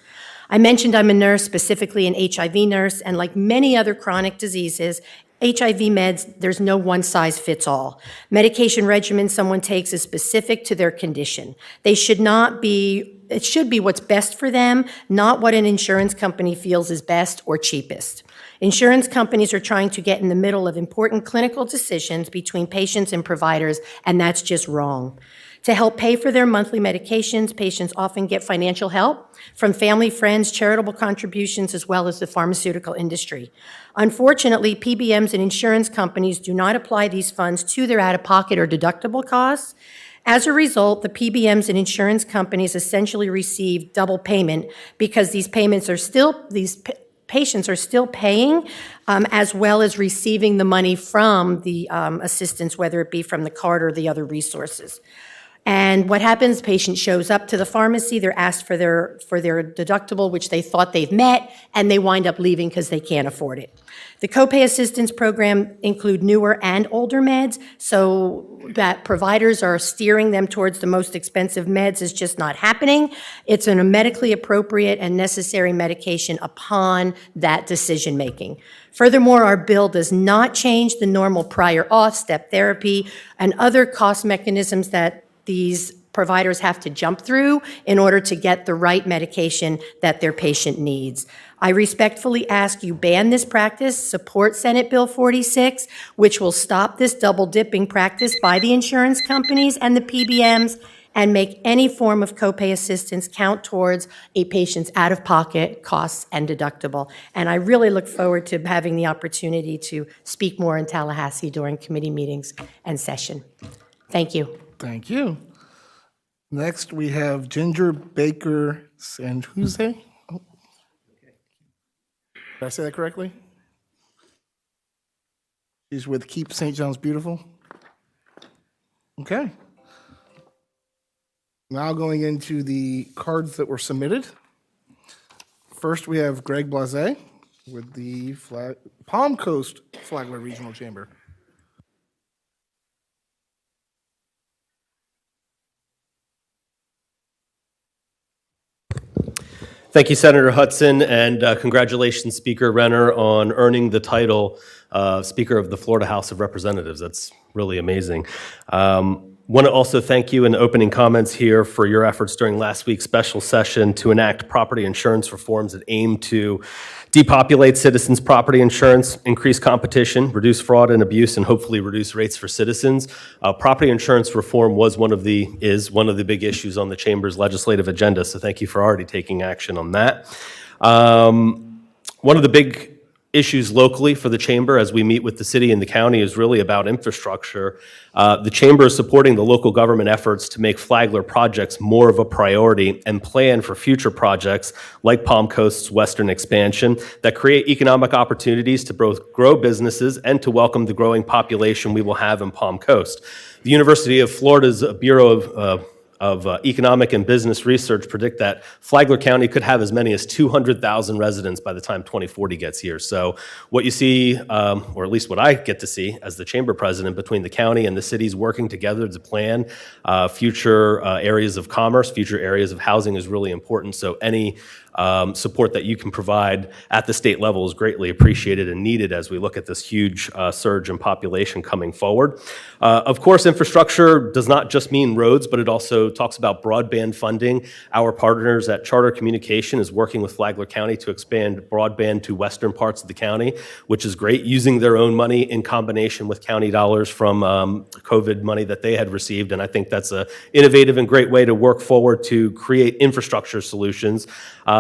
I mentioned I'm a nurse, specifically an HIV nurse, and like many other chronic diseases, HIV meds, there's no one-size-fits-all. Medication regimen someone takes is specific to their condition. It should be what's best for them, not what an insurance company feels is best or cheapest. Insurance companies are trying to get in the middle of important clinical decisions between patients and providers, and that's just wrong. To help pay for their monthly medications, patients often get financial help from family, friends, charitable contributions, as well as the pharmaceutical industry. Unfortunately, PBMs and insurance companies do not apply these funds to their out-of-pocket or deductible costs. As a result, the PBMs and insurance companies essentially receive double payment because these patients are still paying, as well as receiving the money from the assistance, whether it be from the card or the other resources. And what happens, patient shows up to the pharmacy, they're asked for their deductible, which they thought they've met, and they wind up leaving because they can't afford it. The copay assistance program include newer and older meds, so that providers are steering them towards the most expensive meds is just not happening. It's a medically appropriate and necessary medication upon that decision making. Furthermore, our bill does not change the normal prior auth, step therapy, and other cost mechanisms that these providers have to jump through in order to get the right medication that their patient needs. I respectfully ask you ban this practice, support Senate Bill 46, which will stop this double dipping practice by the insurance companies and the PBMs, and make any form of copay assistance count towards a patient's out-of-pocket costs and deductible. And I really look forward to having the opportunity to speak more in Tallahassee during committee meetings and session. Thank you.
Thank you. Next, we have Ginger Baker Sanjuse. Oh. Did I say that correctly? She's with Keep St. John's Beautiful. Okay. Now going into the cards that were submitted. First, we have Greg Blase with the Palm Coast Flagler Regional Chamber.
Thank you, Senator Hudson, and congratulations, Speaker Renner, on earning the title Speaker of the Florida House of Representatives. That's really amazing. Want to also thank you in the opening comments here for your efforts during last week's special session to enact property insurance reforms that aim to depopulate citizens' property insurance, increase competition, reduce fraud and abuse, and hopefully reduce rates for citizens. Property insurance reform is one of the big issues on the Chamber's legislative agenda, so thank you for already taking action on that. One of the big issues locally for the Chamber as we meet with the city and the county is really about infrastructure. The Chamber is supporting the local government efforts to make Flagler projects more of a priority and plan for future projects like Palm Coast's western expansion that create economic opportunities to both grow businesses and to welcome the growing population we will have in Palm Coast. The University of Florida's Bureau of Economic and Business Research predict that Flagler County could have as many as 200,000 residents by the time 2040 gets here. So what you see, or at least what I get to see as the Chamber President, between the county and the cities working together to plan future areas of commerce, future areas of housing is really important. So any support that you can provide at the state level is greatly appreciated and needed as we look at this huge surge in population coming forward. Of course, infrastructure does not just mean roads, but it also talks about broadband funding. Our partners at Charter Communication is working with Flagler County to expand broadband to western parts of the county, which is great, using their own money in combination with county dollars from COVID money that they had received. And I think that's an innovative and great way to work forward to create infrastructure solutions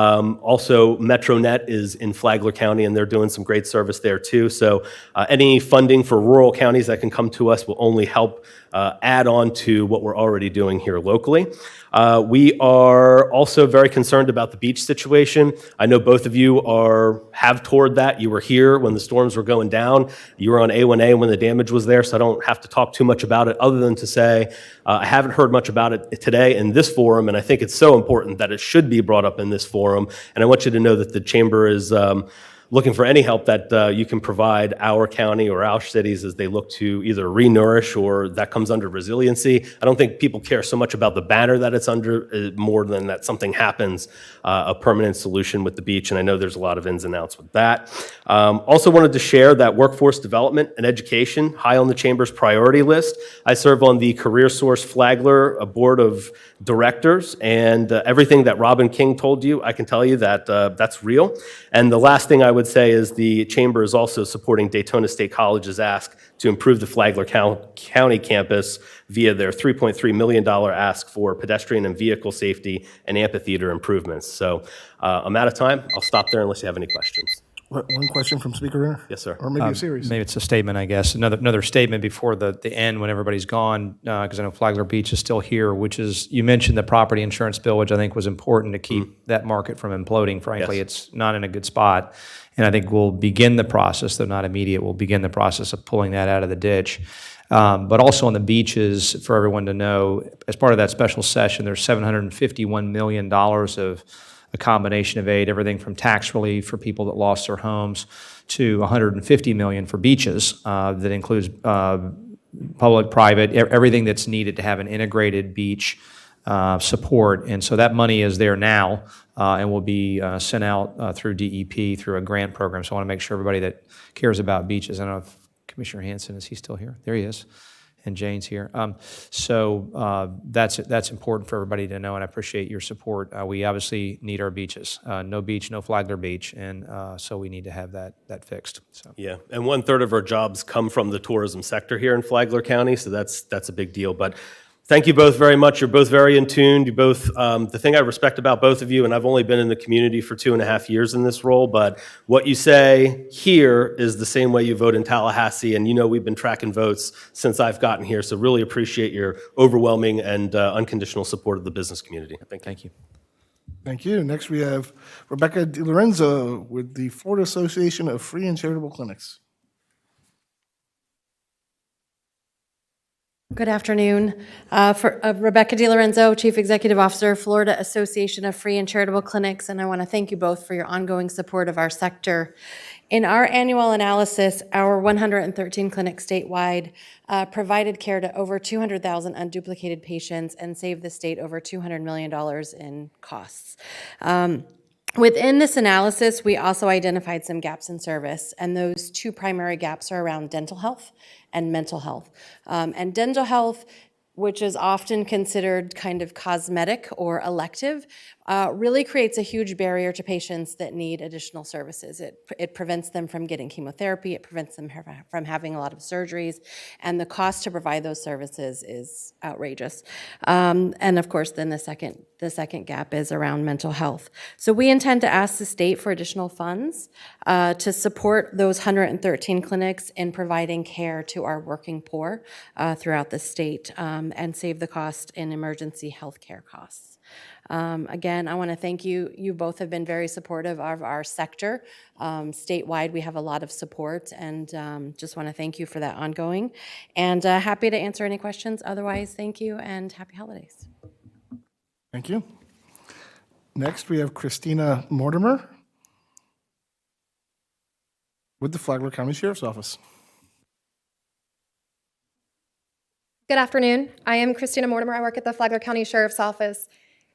Also, MetroNet is in Flagler County, and they're doing some great service there too. So any funding for rural counties that can come to us will only help add on to what we're already doing here locally. We are also very concerned about the beach situation. I know both of you have toured that. You were here when the storms were going down. You were on A1A when the damage was there, so I don't have to talk too much about it other than to say I haven't heard much about it today in this forum, and I think it's so important that it should be brought up in this forum. And I want you to know that the Chamber is looking for any help that you can provide our county or our cities as they look to either re-nourish or that comes under resiliency. I don't think people care so much about the banner that it's under more than that something happens, a permanent solution with the beach, and I know there's a lot of ins and outs with that. Also wanted to share that workforce development and education, high on the Chamber's priority list. I serve on the Career Source Flagler Board of Directors, and everything that Robin King told you, I can tell you that that's real. And the last thing I would say is the Chamber is also supporting Daytona State College's ask to improve the Flagler County campus via their $3.3 million ask for pedestrian and vehicle safety and amphitheater improvements. So I'm out of time. I'll stop there unless you have any questions.
One question from Speaker Renner?
Yes, sir.
Or maybe a series?
Maybe it's a statement, I guess. Another statement before the end when everybody's gone, because I know Flagler Beach is still here, which is, you mentioned the property insurance bill, which I think was important to keep that market from imploding. Frankly,
Yes.
It's not in a good spot. And I think we'll begin the process, though not immediate, we'll begin the process of pulling that out of the ditch. But also on the beaches, for everyone to know, as part of that special session, there's $751 million of a combination of aid, everything from tax relief for people that lost their homes to $150 million for beaches. That includes public, private, everything that's needed to have an integrated beach support. And so that money is there now and will be sent out through DEP through a grant program. So I want to make sure everybody that cares about beaches, I don't know if Commissioner Hanson, is he still here? There he is. And Jane's here. So that's important for everybody to know, and I appreciate your support. We obviously need our beaches. No beach, no Flagler Beach, and so we need to have that fixed. So.
Yeah, and 1/3 of our jobs come from the tourism sector here in Flagler County, so that's a big deal. But thank you both very much. You're both very in tune. You both, the thing I respect about both of you, and I've only been in the community for 2.5 years in this role, but what you say here is the same way you vote in Tallahassee, and you know we've been tracking votes since I've gotten here, so really appreciate your overwhelming and unconditional support of the business community. Thank you.
Thank you. Next, we have Rebecca DiLorenzo with the Florida Association of Free and Charitable Clinics.
Good afternoon. Rebecca DiLorenzo, Chief Executive Officer, Florida Association of Free and Charitable Clinics, and I want to thank you both for your ongoing support of our sector. In our annual analysis, our 113 clinics statewide provided care to over 200,000 unduplicated patients and saved the state over $200 million in costs. Within this analysis, we also identified some gaps in service, and those two primary gaps are around dental health and mental health. And dental health, which is often considered kind of cosmetic or elective, really creates a huge barrier to patients that need additional services. It prevents them from getting chemotherapy, it prevents them from having a lot of surgeries, and the cost to provide those services is outrageous. And of course, then the second gap is around mental health. So we intend to ask the state for additional funds to support those 113 clinics in providing care to our working poor throughout the state and save the cost in emergency health care costs. Again, I want to thank you. You both have been very supportive of our sector. Statewide, we have a lot of support, and just want to thank you for that ongoing. And happy to answer any questions. Otherwise, thank you and happy holidays.
Thank you. Next, we have Christina Mortimer with the Flagler County Sheriff's Office.
Good afternoon. I am Christina Mortimer. I work at the Flagler County Sheriff's Office.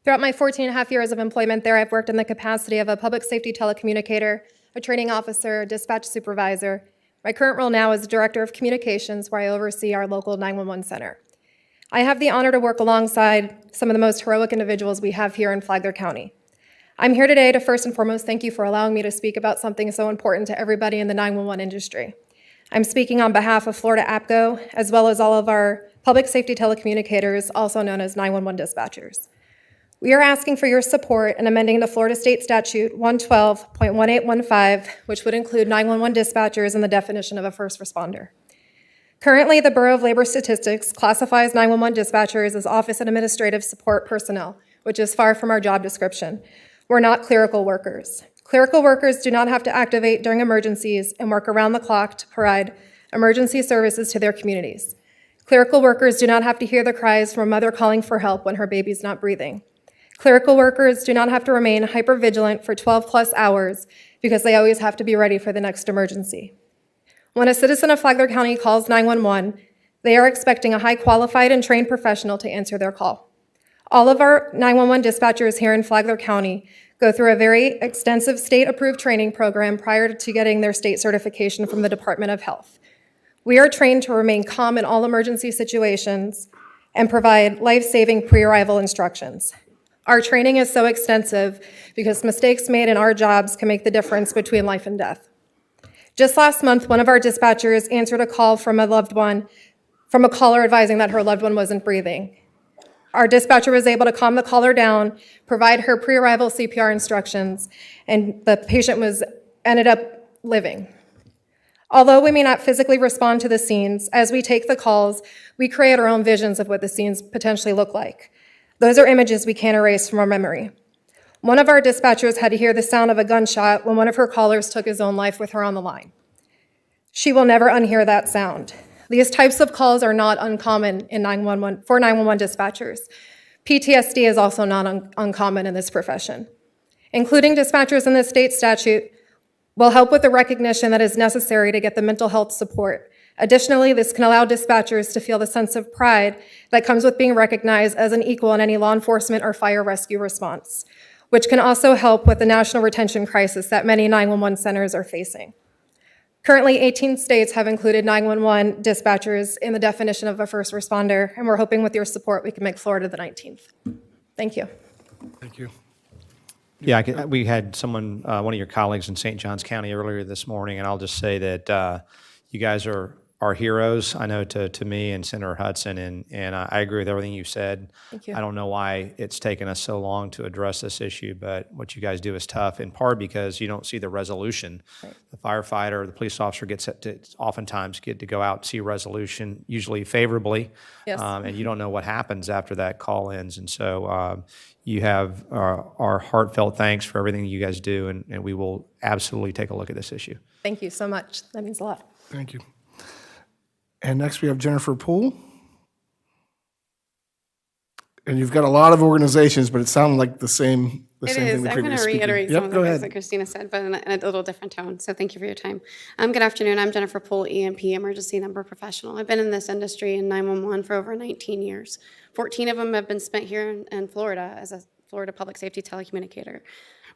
Throughout my 14.5 years of employment there, I've worked in the capacity of a public safety telecommunicator, a training officer, dispatch supervisor. My current role now is Director of Communications, where I oversee our local 911 center. I have the honor to work alongside some of the most heroic individuals we have here in Flagler County. I'm here today to first and foremost thank you for allowing me to speak about something so important to everybody in the 911 industry. I'm speaking on behalf of Florida APCO, as well as all of our public safety telecommunicators, also known as 911 dispatchers. We are asking for your support in amending the Florida State Statute 112.1815, which would include 911 dispatchers in the definition of a first responder. Currently, the Bureau of Labor Statistics classifies 911 dispatchers as office and administrative support personnel, which is far from our job description. We're not clerical workers. Clerical workers do not have to activate during emergencies and work around the clock to provide emergency services to their communities. Clerical workers do not have to hear the cries from a mother calling for help when her baby's not breathing. Clerical workers do not have to remain hypervigilant for 12+ hours because they always have to be ready for the next emergency. When a citizen of Flagler County calls 911, they are expecting a high qualified and trained professional to answer their call. All of our 911 dispatchers here in Flagler County go through a very extensive state-approved training program prior to getting their state certification from the Department of Health. We are trained to remain calm in all emergency situations and provide life-saving pre-arrival instructions. Our training is so extensive because mistakes made in our jobs can make the difference between life and death. Just last month, one of our dispatchers answered a call from a caller advising that her loved one wasn't breathing. Our dispatcher was able to calm the caller down, provide her pre-arrival CPR instructions, and the patient ended up living. Although we may not physically respond to the scenes, as we take the calls, we create our own visions of what the scenes potentially look like. Those are images we can't erase from our memory. One of our dispatchers had to hear the sound of a gunshot when one of her callers took his own life with her on the line. She will never unhear that sound. These types of calls are not uncommon for 911 dispatchers. PTSD is also not uncommon in this profession. Including dispatchers in the state statute will help with the recognition that is necessary to get the mental health support. Additionally, this can allow dispatchers to feel the sense of pride that comes with being recognized as an equal in any law enforcement or fire rescue response, which can also help with the national retention crisis that many 911 centers are facing. Currently, 18 states have included 911 dispatchers in the definition of a first responder, and we're hoping with your support we can make Florida the 19th. Thank you.
Thank you.
Yeah, we had someone, one of your colleagues in St. Johns County earlier this morning, and I'll just say that you guys are heroes, I know, to me and Senator Hudson, and I agree with everything you said.
Thank you.
I don't know why it's taken us so long to address this issue, but what you guys do is tough, in part because you don't see the resolution.
Right.
The firefighter, the police officer oftentimes get to go out and see resolution, usually favorably,
Yes.
and you don't know what happens after that call ends. And so you have our heartfelt thanks for everything you guys do, and we will absolutely take a look at this issue.
Thank you so much. That means a lot.
Thank you. And next we have Jennifer Poole. And you've got a lot of organizations, but it sounded like the same
It
thing
is.
the
I'm going
previous
to
speaker.
reiterate
Yep,
some of
go
the things
ahead.
that Christina said, but in a little different tone. So thank you for your time. Good afternoon. I'm Jennifer Poole, EMP, Emergency Number Professional. I've been in this industry in 911 for over 19 years. 14 of them have been spent here in Florida as a Florida public safety telecommunicator.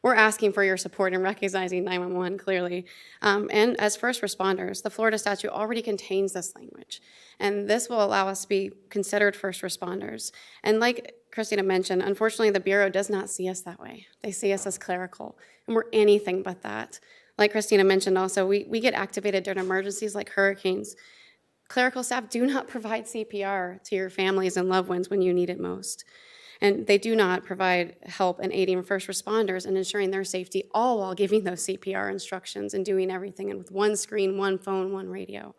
We're asking for your support in recognizing 911 clearly. And as first responders, the Florida statute already contains this language. And this will allow us to be considered first responders. And like Christina mentioned, unfortunately, the Bureau does not see us that way. They see us as clerical, and we're anything but that. Like Christina mentioned also, we get activated during emergencies like hurricanes. Clerical staff do not provide CPR to your families and loved ones when you need it most. And they do not provide help in aiding first responders and ensuring their safety, all while giving those CPR instructions and doing everything and with one screen, one phone, one radio.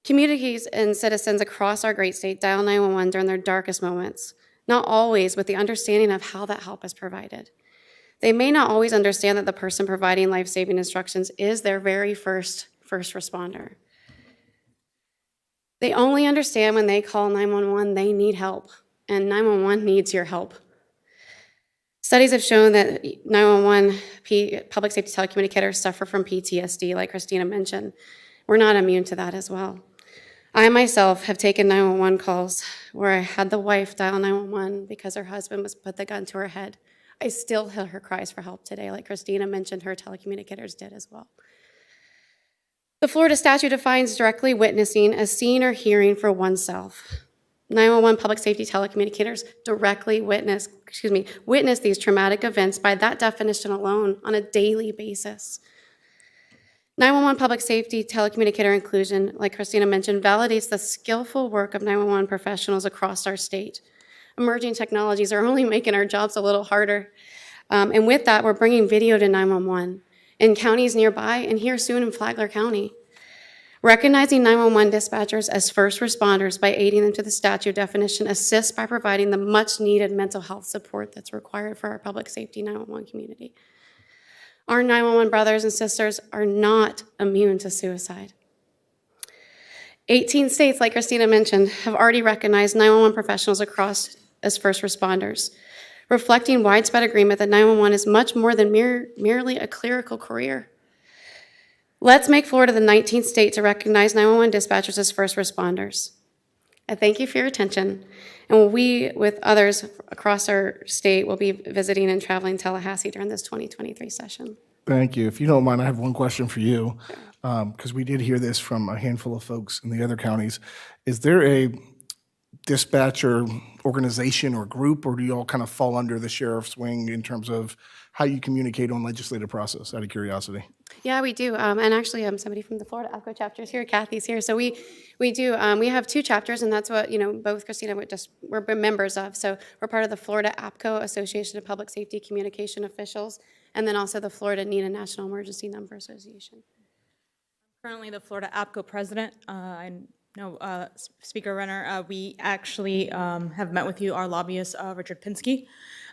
Communities and citizens across our great state dial 911 during their darkest moments, not always with the understanding of how that help is provided. They may not always understand that the person providing life-saving instructions is their very first responder. They only understand when they call 911 they need help, and 911 needs your help. Studies have shown that 911 public safety telecommunicators suffer from PTSD, like Christina mentioned. We're not immune to that as well. I myself have taken 911 calls where I had the wife dial 911 because her husband was put the gun to her head. I still hear her cries for help today, like Christina mentioned her telecommunicators did as well. The Florida statute defines directly witnessing as seeing or hearing for oneself. 911 public safety telecommunicators directly witness these traumatic events by that definition alone on a daily basis. 911 public safety telecommunicator inclusion, like Christina mentioned, validates the skillful work of 911 professionals across our state. emerging technologies are only making our jobs a little harder. And with that, we're bringing video to 911 in counties nearby and here soon in Flagler County. Recognizing 911 dispatchers as first responders by aiding them to the statute definition assists by providing the much-needed mental health support that's required for our public safety 911 community. Our 911 brothers and sisters are not immune to suicide. 18 states, like Christina mentioned, have already recognized 911 professionals across as first responders, reflecting widespread agreement that 911 is much more than merely a clerical career. Let's make Florida the 19th state to recognize 911 dispatchers as first responders. I thank you for your attention, and we, with others across our state, will be visiting and traveling Tallahassee during this 2023 session.
Thank you. If you don't mind, I have one question for you, because we did hear this from a handful of folks in the other counties. Is there a dispatcher organization or group, or do you all kind of fall under the sheriff's wing in terms of how you communicate on legislative process, out of curiosity?
Yeah, we do. And actually, somebody from the Florida APCO chapter is here. Kathy's here. So we do. We have 2 chapters, and that's what, both Christina we're members of. So we're part of the Florida APCO, Association of Public Safety Communication Officials, and then also the Florida NENA National Emergency Number Association.
Currently the Florida APCO president. I know Speaker Renner, we actually have met with you, our lobbyist, Richard Pinsky.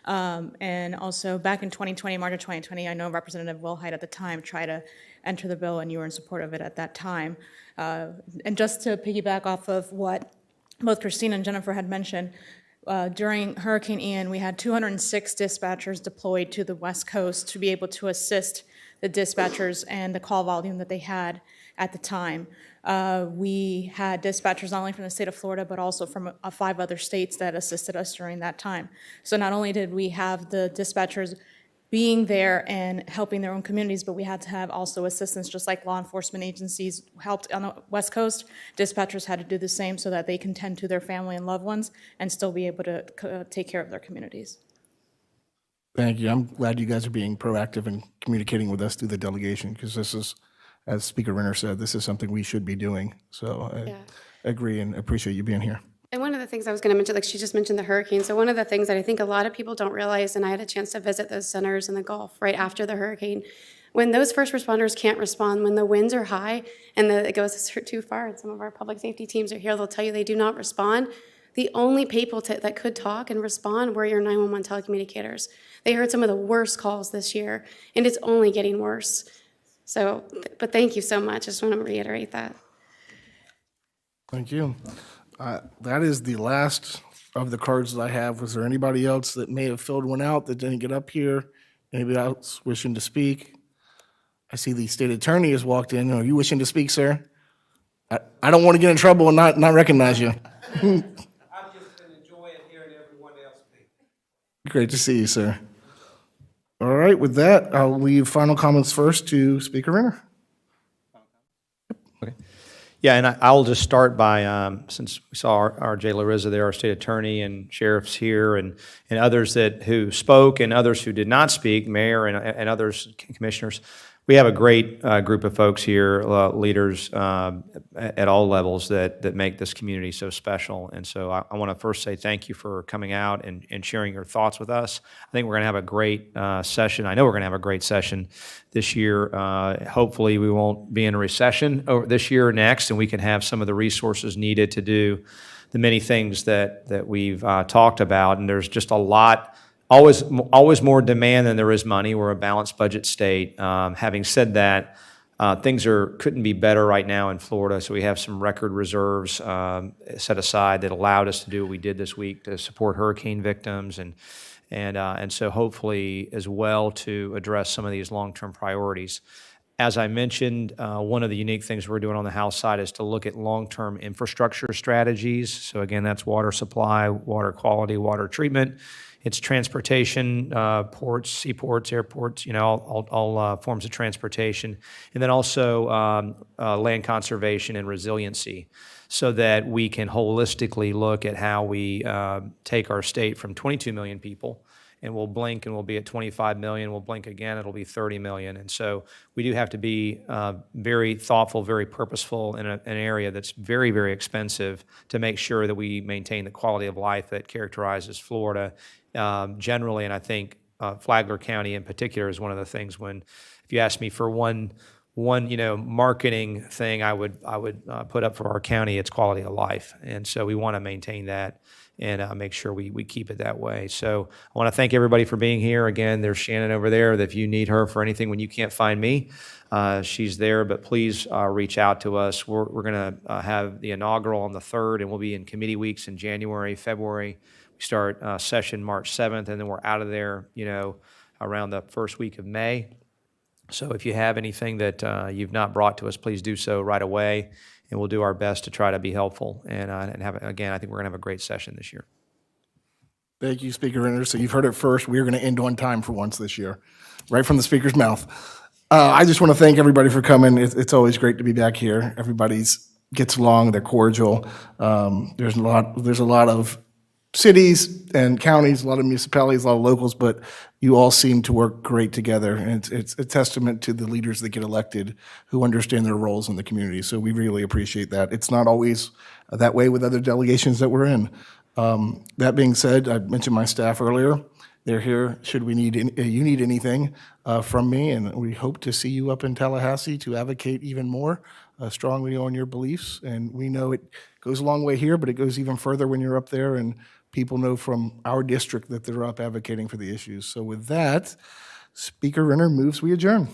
And also back in 2020, March of 2020, I know Representative Will Hyde at the time tried to enter the bill, and you were in support of it at that time. And just to piggyback off of what both Christina and Jennifer had mentioned, during Hurricane Ian, we had 206 dispatchers deployed to the West Coast to be able to assist the dispatchers and the call volume that they had at the time. We had dispatchers not only from the state of Florida, but also from 5 other states that assisted us during that time. So not only did we have the dispatchers being there and helping their own communities, but we had to have also assistance, just like law enforcement agencies helped on the West Coast. Dispatchers had to do the same so that they can tend to their family and loved ones and still be able to take care of their communities.
Thank you. I'm glad you guys are being proactive and communicating with us through the delegation, because this is, as Speaker Renner said, this is something we should be doing. So I agree and appreciate you being here.
And one of the things I was going to mention, like she just mentioned the hurricane. So one of the things that I think a lot of people don't realize, and I had a chance to visit those centers in the Gulf right after the hurricane, when those first responders can't respond, when the winds are high and it goes too far, and some of our public safety teams are here, they'll tell you they do not respond. The only people that could talk and respond were your 911 telecommunicators. They heard some of the worst calls this year, and it's only getting worse. So, but thank you so much. I just want to reiterate that.
Thank you. That is the last of the cards that I have. Was there anybody else that may have filled one out that didn't get up here? Anybody else wishing to speak? I see the state attorney has walked in. Are you wishing to speak, sir? I don't want to get in trouble and not recognize you.
I've just been enjoying hearing everyone else speak.
Great to see you, sir. All right, with that, I'll leave final comments first to Speaker Renner.
Yeah, and I'll just start by, since we saw our Jay Larissa there, our state attorney and sheriffs here, and others who spoke and others who did not speak, mayor and others, commissioners. We have a great group of folks here, leaders at all levels that make this community so special. And so I want to first say thank you for coming out and sharing your thoughts with us. I think we're going to have a great session. I know we're going to have a great session this year. Hopefully we won't be in a recession this year or next, and we can have some of the resources needed to do the many things that we've talked about. And there's just a lot. Always more demand than there is money. We're a balanced budget state. Having said that, things couldn't be better right now in Florida. So we have some record reserves set aside that allowed us to do what we did this week to support hurricane victims, and so hopefully as well to address some of these long-term priorities. As I mentioned, one of the unique things we're doing on the House side is to look at long-term infrastructure strategies. So again, that's water supply, water quality, water treatment. It's transportation, ports, seaports, airports, all forms of transportation. And then also land conservation and resiliency, so that we can holistically look at how we take our state from 22 million people and we'll blink and we'll be at 25 million. We'll blink again, it'll be 30 million. And so we do have to be very thoughtful, very purposeful in an area that's very, very expensive to make sure that we maintain the quality of life that characterizes Florida generally. And I think Flagler County in particular is one of the things when, if you ask me for one marketing thing I would put up for our county, it's quality of life. And so we want to maintain that and make sure we keep it that way. So I want to thank everybody for being here. Again, there's Shannon over there, that if you need her for anything when you can't find me, she's there, but please reach out to us. We're going to have the inaugural on the 3rd, and we'll be in committee weeks in January, February. We start session March 7th, and then we're out of there, around the first week of May. So if you have anything that you've not brought to us, please do so right away, and we'll do our best to try to be helpful. And have, again, I think we're going to have a great session this year.
Thank you, Speaker Renner. So you've heard it first. We're going to end on time for once this year, right from the Speaker's mouth. I just want to thank everybody for coming. It's always great to be back here. Everybody gets along. They're cordial. There's a lot of cities and counties, a lot of municipalities, a lot of locals, but you all seem to work great together. And it's a testament to the leaders that get elected who understand their roles in the community. So we really appreciate that. It's not always that way with other delegations that we're in. That being said, I mentioned my staff earlier. They're here should you need anything from me, and we hope to see you up in Tallahassee to advocate even more strongly on your beliefs. And we know it goes a long way here, but it goes even further when you're up there, and people know from our district that they're up advocating for the issues. So with that, Speaker Renner moves we adjourn.